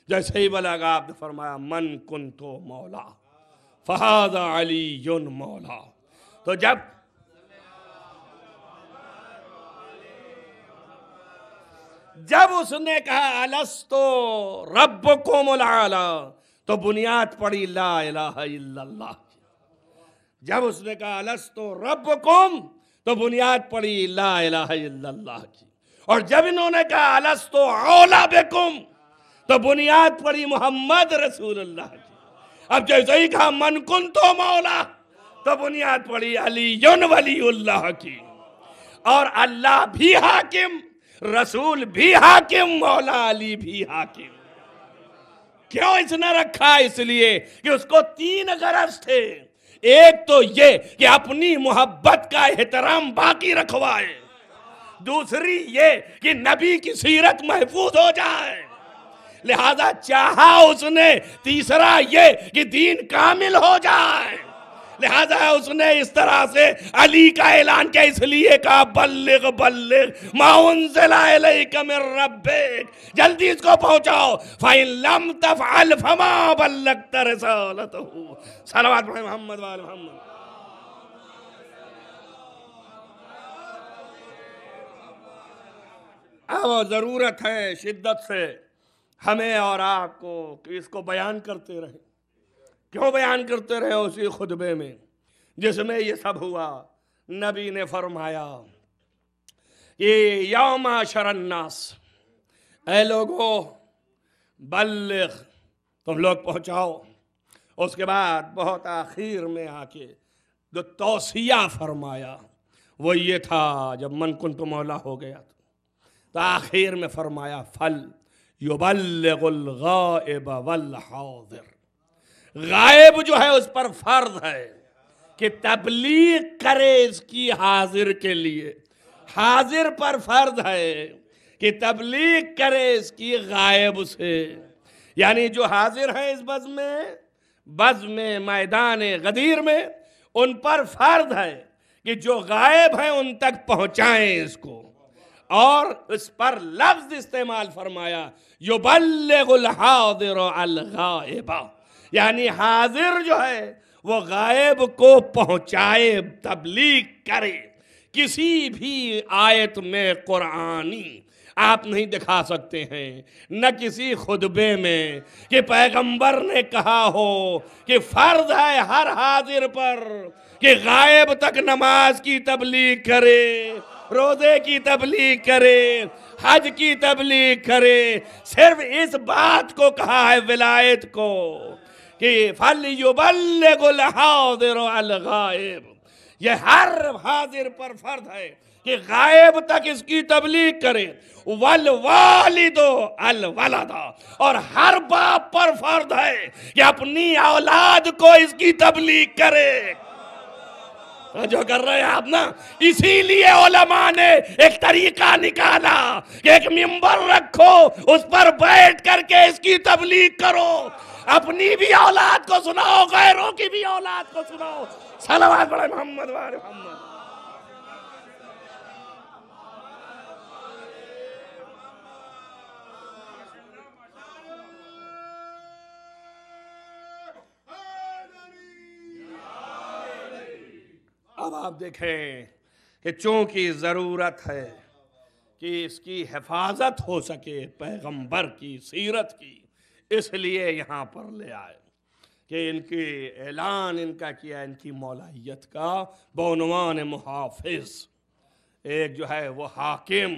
جیسے ہی بلا گا آپ نے فرمایا من کنتو مولا فہذا علی مولا۔ تو جب اس نے کہا الستو ربکم الاعلی، تو بنیاد پڑی لا الہ الا اللہ۔ جب اس نے کہا الستو ربکم، تو بنیاد پڑی لا الہ الا اللہ کی۔ اور جب انہوں نے کہا الستو اولا بکم، تو بنیاد پڑی محمد رسول اللہ کی۔ اب جیسے ہی کہا من کنتو مولا تو بنیاد پڑی علی ولی اللہ کی، اور اللہ بھی حاکم، رسول بھی حاکم، مولا علی بھی حاکم۔ کیوں اس نے رکھا؟ اس لیے کہ اس کو 3 غرض تھے۔ ایک تو یہ کہ اپنی محبت کا احترام باقی رکھوائے، دوسری یہ کہ نبی کی سیرت محفوظ ہو جائے، لہذا چاہا اس نے تیسرا یہ کہ دین کامل ہو جائے، لہذا اس نے اس طرح سے علی کا اعلان کیا، اس لیے کہا بلغ بلغ ما انزل الیک من ربک، جلدی اس کو پہنچاؤ، فَإِن لَمْ تَفْعَلْ فَمَا بَلَّغْتَ رِسَالَتَهُ۔ صلوات پڑھیں محمد وآل محمد۔ اب ضرورت ہے شدت سے ہمیں اور آپ کو کہ اس کو بیان کرتے رہیں۔ کیوں بیان کرتے رہے؟ اسی خطبے میں جس میں یہ سب ہوا، نبی نے فرمایا کہ یا معشر الناس، اے لوگو بلغ، تم لوگ پہنچاؤ۔ اس کے بعد بہت آخر میں آ کے جو توصیہ فرمایا وہ یہ تھا، جب من کنت مولا ہو گیا تو آخر میں فرمایا فل یبلغ الغائب والحاضر، غائب جو ہے اس پر فرض ہے کہ تبلیغ کرے اس کی حاضر کے لیے، حاضر پر فرض ہے کہ تبلیغ کرے اس کی غائب سے، یعنی جو حاضر ہیں اس بزم میں میدان غدیر میں، ان پر فرض ہے کہ جو غائب ہیں ان تک پہنچائیں اس کو، اور اس پر لفظ استعمال فرمایا یبلغ الحاضر الغائب، یعنی حاضر جو ہے وہ غائب کو پہنچائے، تبلیغ کرے۔ کسی بھی آیت میں قرآنی آپ نہیں دکھا سکتے ہیں، نہ کسی خطبے میں کہ پیغمبر نے کہا ہو کہ فرض ہے ہر حاضر پر کہ غائب تک نماز کی تبلیغ کرے، روزے کی تبلیغ کرے، حج کی تبلیغ کرے۔ صرف اس بات کو کہا ہے ولایت کو کہ فَلْيُبَلِّغُ الْحَاضِرُ الْغَائِبُ، یہ ہر حاضر پر فرض ہے کہ غائب تک اس کی تبلیغ کرے، وَالْوَالِدُ الْوَلَدَ، اور ہر باپ پر فرض ہے کہ اپنی اولاد کو اس کی تبلیغ کرے۔ جو کر رہے ہیں آپ نا، اسی لیے علماء نے ایک طریقہ نکالا کہ ایک منبر رکھو، اس پر بیٹھ کر کے اس کی تبلیغ کرو، اپنی بھی اولاد کو سناؤ، غیروں کی بھی اولاد کو سناؤ۔ صلوات پڑھیں محمد وآل محمد۔ اب آپ دیکھیں کہ چونکہ ضرورت ہے کہ اس کی حفاظت ہو سکے پیغمبر کی سیرت کی، اس لیے یہاں پر لے آئے کہ ان کی اعلان ان کا کیا، ان کی مولائیت کا بعنوان محافظ۔ ایک جو ہے وہ حاکم،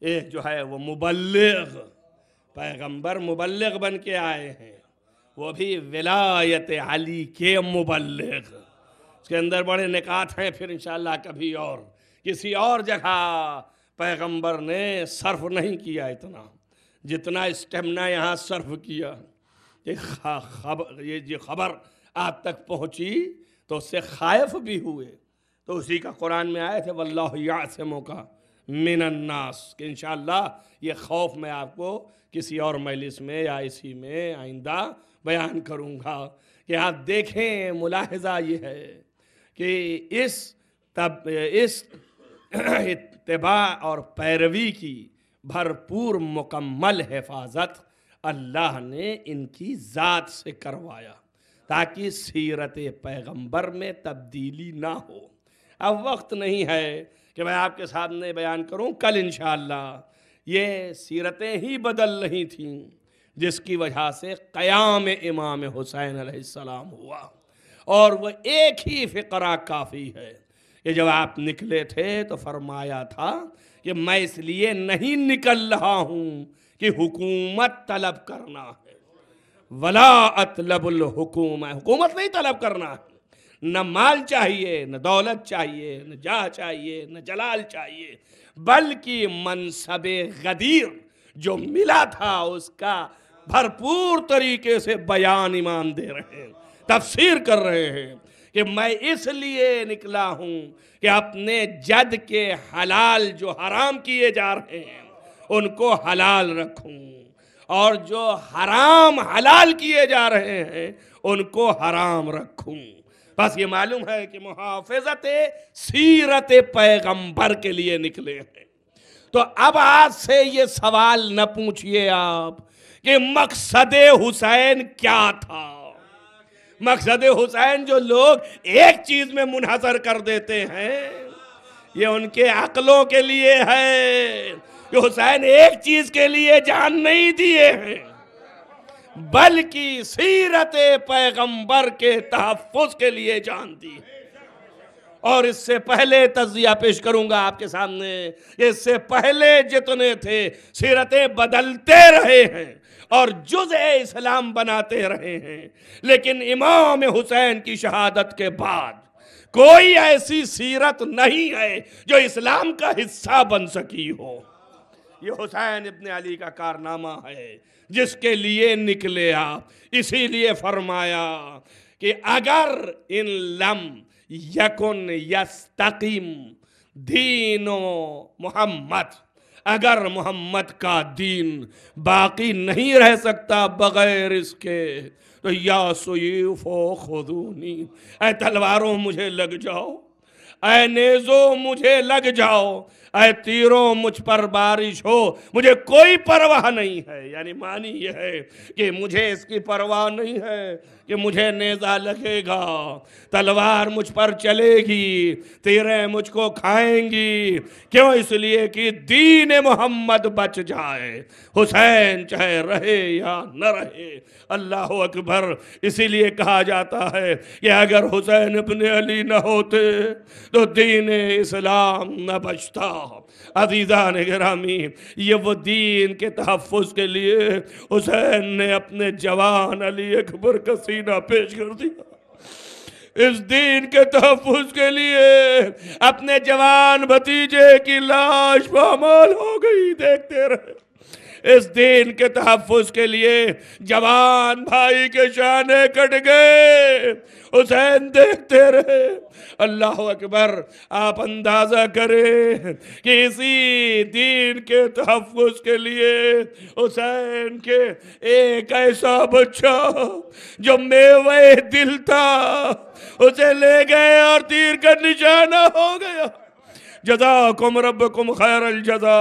ایک جو ہے وہ مبلغ، پیغمبر مبلغ بن کے آئے ہیں، وہ بھی ولایت علی کے مبلغ۔ اس کے اندر بڑے نکات ہیں، پھر انشاءاللہ کبھی اور کسی اور جگہ پیغمبر نے صرف نہیں کیا اتنا جتنا اسٹیمنا یہاں صرف کیا کہ یہ خبر آپ تک پہنچی تو اس سے خائف بھی ہوئے، تو اسی کا قرآن میں آئے تھے واللہ یعصمک من الناس، کہ انشاءاللہ یہ خوف میں آپ کو کسی اور مجلس میں یا اسی میں آئندہ بیان کروں گا کہ آپ دیکھیں۔ ملاحظہ یہ ہے کہ اس اتباع اور پیروی کی بھرپور مکمل حفاظت اللہ نے ان کی ذات سے کروایا تاکہ سیرت پیغمبر میں تبدیلی نہ ہو۔ اب وقت نہیں ہے کہ میں آپ کے سامنے بیان کروں، کل انشاءاللہ یہ سیرتیں ہی بدل رہی تھیں جس کی وجہ سے قیام امام حسین علیہ السلام ہوا، اور وہ ایک ہی فقرہ کافی ہے کہ جب آپ نکلے تھے تو فرمایا تھا کہ میں اس لیے نہیں نکل رہا ہوں کہ حکومت طلب کرنا ہے، ولا اطلب الحکومت، حکومت نہیں طلب کرنا ہے، نہ مال چاہیے، نہ دولت چاہیے، نہ جاہ چاہیے، نہ جلال چاہیے، بلکہ منصب غدیر جو ملا تھا اس کا بھرپور طریقے سے بیان امام دے رہے ہیں، تفسیر کر رہے ہیں کہ میں اس لیے نکلا ہوں کہ اپنے جد کے حلال جو حرام کیے جا رہے ہیں ان کو حلال رکھوں، اور جو حرام حلال کیے جا رہے ہیں ان کو حرام رکھوں۔ بس یہ معلوم ہے کہ محافظت سیرت پیغمبر کے لیے نکلے ہیں۔ تو اب آج سے یہ سوال نہ پوچھئے آپ کہ مقصد حسین کیا تھا۔ مقصد حسین جو لوگ ایک چیز میں منحصر کر دیتے ہیں یہ ان کے عقلوں کے لیے ہے کہ حسین ایک چیز کے لیے جان نہیں دیے ہیں بلکہ سیرت پیغمبر کے تحفظ کے لیے جان دی ہے۔ اور اس سے پہلے تجزیہ پیش کروں گا آپ کے سامنے، اس سے پہلے جتنے تھے سیرتیں بدلتے رہے ہیں اور جزء اسلام بناتے رہے ہیں، لیکن امام حسین کی شہادت کے بعد کوئی ایسی سیرت نہیں ہے جو اسلام کا حصہ بن سکی ہو۔ یہ حسین ابن علی کا کارنامہ ہے جس کے لیے نکلے آپ۔ اسی لیے فرمایا کہ اگر ان لم یکن یستقیم دین محمد، اگر محمد کا دین باقی نہیں رہ سکتا بغیر اس کے تو یا سیوفو خذونی، اے تلواروں مجھے لگ جاؤ، اے نیزوں مجھے لگ جاؤ، اے تیروں مجھ پر بارش ہو، مجھے کوئی پرواہ نہیں ہے۔ یعنی معنی یہ ہے کہ مجھے اس کی پرواہ نہیں ہے کہ مجھے نیزہ لگے گا، تلوار مجھ پر چلے گی، تیریں مجھ کو کھائیں گی، کیوں؟ اس لیے کہ دین محمد بچ جائے، حسین چاہے رہے یا نہ رہے۔ اللہ اکبر۔ اسی لیے کہا جاتا ہے کہ اگر حسین ابن علی نہ ہوتے تو دین اسلام نہ بچتا۔ عزیزان گرامی، یہ وہ دین کے تحفظ کے لیے حسین نے اپنے جوان علی اکبر کا سینہ پیش کر دیا۔ اس دین کے تحفظ کے لیے اپنے جوان بھتیجے کی لاش پامال ہو گئی، دیکھتے رہے۔ اس دین کے تحفظ کے لیے جوان بھائی کے شانے کٹ گئے، حسین دیکھتے رہے۔ اللہ اکبر۔ آپ اندازہ کریں کہ اسی دین کے تحفظ کے لیے حسین کے ایک ایسا بچہ جو میوہ دل تھا اسے لے گئے اور تیر کا نشانہ ہو گیا۔ جزاکم ربکم خیر الجزا۔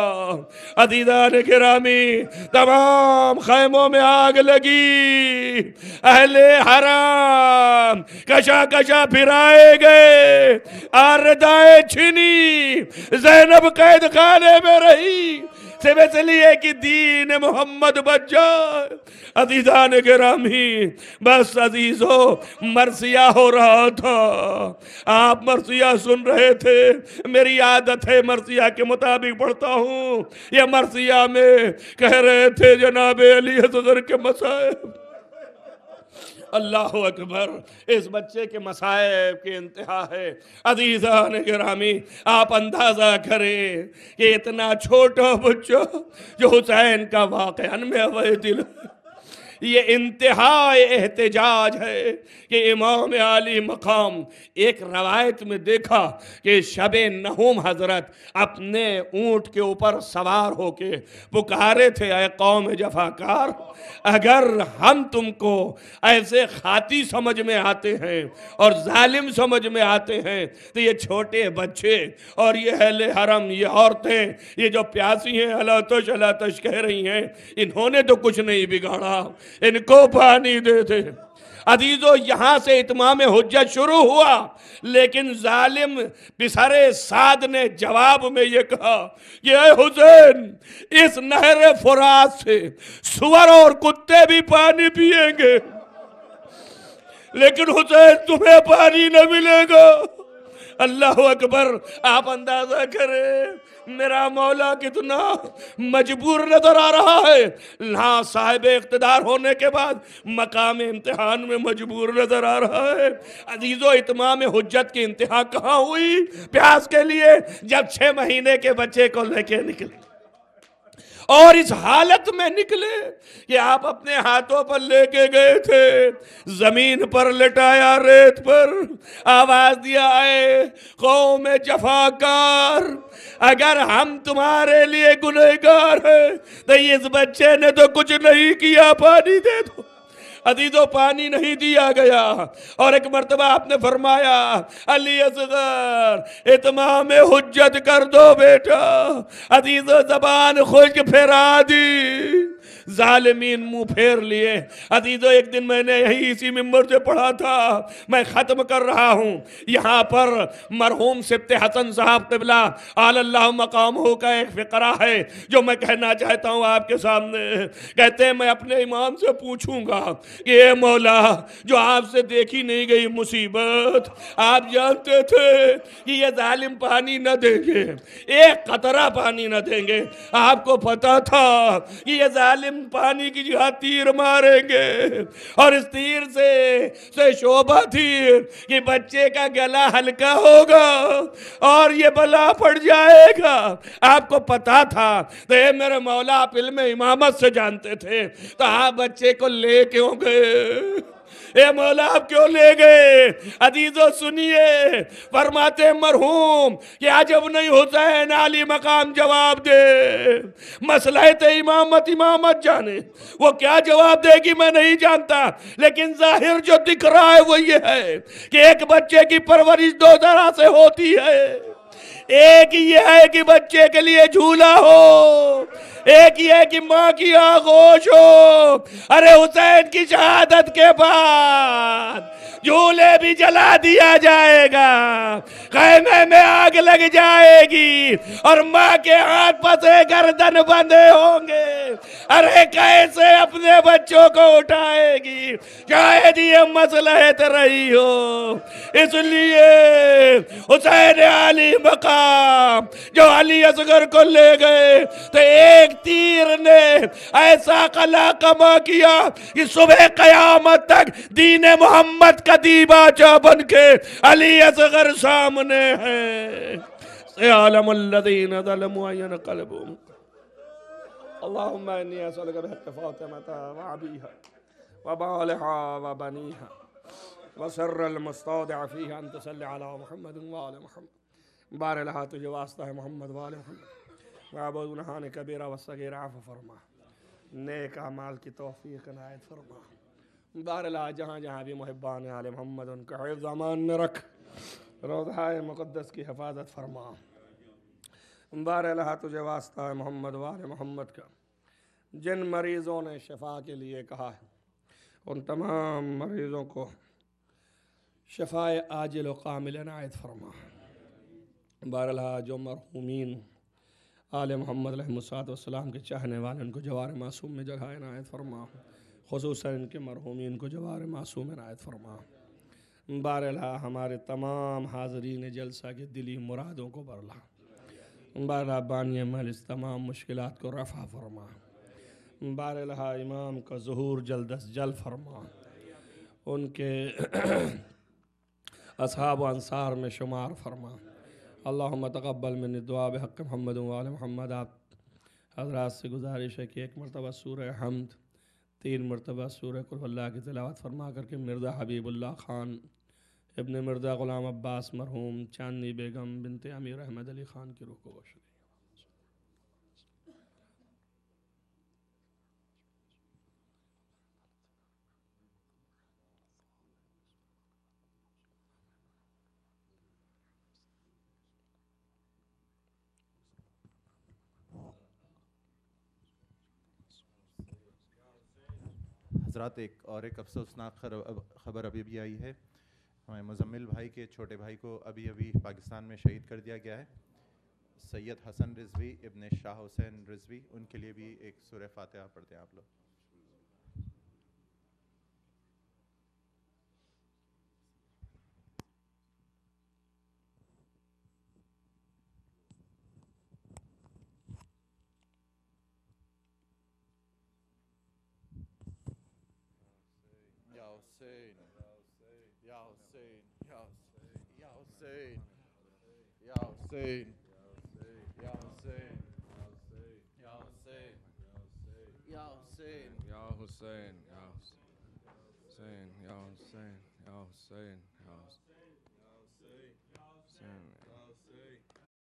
عزیزان گرامی، تمام خیموں میں آگ لگی، اہل حرام کشا کشا پھرائے گئے، آردائیں چھنی، زینب قید خانے میں رہی، صرف اس لیے کہ دین محمد بچ جائے۔ عزیزان گرامی، بس عزیزو مرثیہ ہو رہا تھا، آپ مرثیہ سن رہے تھے، میری عادت ہے مرثیہ کے مطابق پڑھتا ہوں۔ یہ مرثیہ میں کہہ رہے تھے جناب علی اصغر کے مصائب۔ اللہ اکبر۔ اس بچے کے مصائب کی انتہا ہے۔ عزیزان گرامی، آپ اندازہ کریں کہ اتنا چھوٹا بچہ جو حسین کا واقعاً میں ہوئے دل، یہ انتہائی احتجاج ہے کہ امام عالی مقام۔ ایک روایت میں دیکھا کہ شب نہوم حضرت اپنے اونٹ کے اوپر سوار ہو کے پکارے تھے، اے قوم جفاکار، اگر ہم تم کو ایسے خاطی سمجھ میں آتے ہیں اور ظالم سمجھ میں آتے ہیں تو یہ چھوٹے بچے اور یہ اہل حرم، یہ عورتیں، یہ جو پیاسی ہیں الا تش الا تش کہہ رہی ہیں، انہوں نے تو کچھ نہیں بگاڑا، ان کو پانی دے دے۔ عزیزو، یہاں سے اتمام حجت شروع ہوا، لیکن ظالم پسر سعد نے جواب میں یہ کہا کہ اے حسین، اس نہر فرات سے سور اور کتے بھی پانی پیئیں گے، لیکن حسین تمہیں پانی نہ ملے گا۔ اللہ اکبر. آپ اندازہ کریں میرا مولا کتنا مجبور نظر آ رہا ہے. ہاں صاحب اقتدار ہونے کے بعد مقام امتحان میں مجبور نظر آ رہا ہے. عزیزو اتمام حجت کی انتہا کہاں ہوئی پیاس کے لیے؟ جب 6 مہینے کے بچے کو لے کے نکلے اور اس حالت میں نکلے کہ آپ اپنے ہاتھوں پر لے کے گئے تھے, زمین پر لٹایا ریت پر, آواز دیا اے قوم جفاکار, اگر ہم تمہارے لیے گنہگار ہیں تو اس بچے نے تو کچھ نہیں کیا, پانی دے دو. عزیزو پانی نہیں دیا گیا, اور ایک مرتبہ آپ نے فرمایا علی اصغر اتمام حجت کر دو بیٹا. عزیزو زبان خشک پھیرا دی, ظالمین منہ پھیر لیے. عزیزو ایک دن میں نے یہی اسی منبر سے پڑھا تھا, میں ختم کر رہا ہوں. یہاں پر مرحوم سبت حسن صاحب قبلہ آل اللہ مقامہ کا ایک فقرہ ہے جو میں کہنا چاہتا ہوں آپ کے سامنے. کہتے ہیں میں اپنے امام سے پوچھوں گا کہ اے مولا جو آپ سے دیکھی نہیں گئی مصیبت, آپ جانتے تھے کہ یہ ظالم پانی نہ دیں گے, ایک قطرہ پانی نہ دیں گے, آپ کو پتا تھا کہ یہ ظالم پانی کی جگہ تیر ماریں گے, اور اس تیر سے شعبہ تیر کہ بچے کا گلا ہلکا ہوگا اور یہ بلا پڑ جائے گا. آپ کو پتا تھا تو اے میرے مولا آپ علم امامت سے جانتے تھے تو آپ بچے کو لے کیوں گئے؟ اے مولا آپ کیوں لے گئے؟ عزیزو سنیے, فرماتے مرحوم کہ عجب نہیں حسین علی مقام جواب دے. مسئلہ امامت جانے, وہ کیا جواب دے گی میں نہیں جانتا, لیکن ظاہر جو دکھ رہا ہے وہ یہ ہے کہ ایک بچے کی پرورش 2 طرح سے ہوتی ہے. ایک یہ ہے کہ بچے کے لیے جھولا ہو, ایک یہ ہے کہ ماں کی آغوش ہو. ارے حسین کی شہادت کے بعد جھولے بھی جلا دیا جائے گا, خیمے میں آگ لگ جائے گی, اور ماں کے ہاتھ پسے گردن بندھے ہوں گے. ارے کیسے اپنے بچوں کو اٹھائے گی؟ شاید یہ مصلحت رہی ہو. اس لیے حسین علی مقام جو علی اصغر کو لے گئے تو ایک تیر نے ایسا قلع کما کیا کہ صبح قیامت تک دین محمد کا دیباچہ بن کے علی اصغر سامنے ہے. سیعلم الذین ظلموا این قلبهم. اللہم انی اسألک بحق فاطمة وعبیہا وبالہا وبنیہا وسر المستودع فیہا ان تصلی علی محمد وآل محمد. بار الہا تجھے واسطہ ہے محمد وآل محمد, وعبود نہان کبیرہ والصغیر عفو فرما, نیک اعمال کی توفیق عنایت فرما. بار الہا جہاں جہاں بھی محبان آل محمد ان کا حفظ امان میں رکھ, روضہ مقدس کی حفاظت فرما. بار الہا تجھے واسطہ ہے محمد وآل محمد کا, جن مریضوں نے شفا کے لیے کہا ہے ان تمام مریضوں کو شفائے عاجل و کامل عنایت فرما. بار الہا جو مرحومین آل محمد علیہ السلام کے چاہنے والے ان کو جوار معصوم میں جگہ عنایت فرما, خصوصاً ان کے مرحومین کو جوار معصوم عنایت فرما. بار الہا ہمارے تمام حاضرین جلسہ کے دلی مرادوں کو برلا. بار الہا بانی مجلس تمام مشکلات کو رفع فرما. بار الہا امام کا ظہور جلد از جلد فرما, ان کے اصحاب و انصار میں شمار فرما. اللہم تقبل من دعا بحق محمد و آل محمد. آپ حضرات سے گزارش ہے کہ 1 مرتبہ سورہ حمد, 3 مرتبہ سورہ قل اللہ کی تلاوت فرما کر کے مرزا حبیب اللہ خان ابن مرزا غلام عباس مرحوم چاندنی بیگم بنت امیر احمد علی خان کی روح کو بخشے. حضرات ایک افسوسناک خبر ابھی بھی آئی ہے. ہمیں مزمل بھائی کے چھوٹے بھائی کو ابھی پاکستان میں شہید کر دیا گیا ہے. سید حسن رضوی ابن شاہ حسین رضوی, ان کے لیے بھی ایک سورہ فاتحہ پڑھتے ہیں آپ لوگ. Hussein, Ya Hussein, Ya Hussein, Ya Hussein, Ya Hussein, Ya Hussein, Ya Hussein, Ya Hussein, Ya Hussein, Ya Hussein, Ya Hussein, Ya Hussein.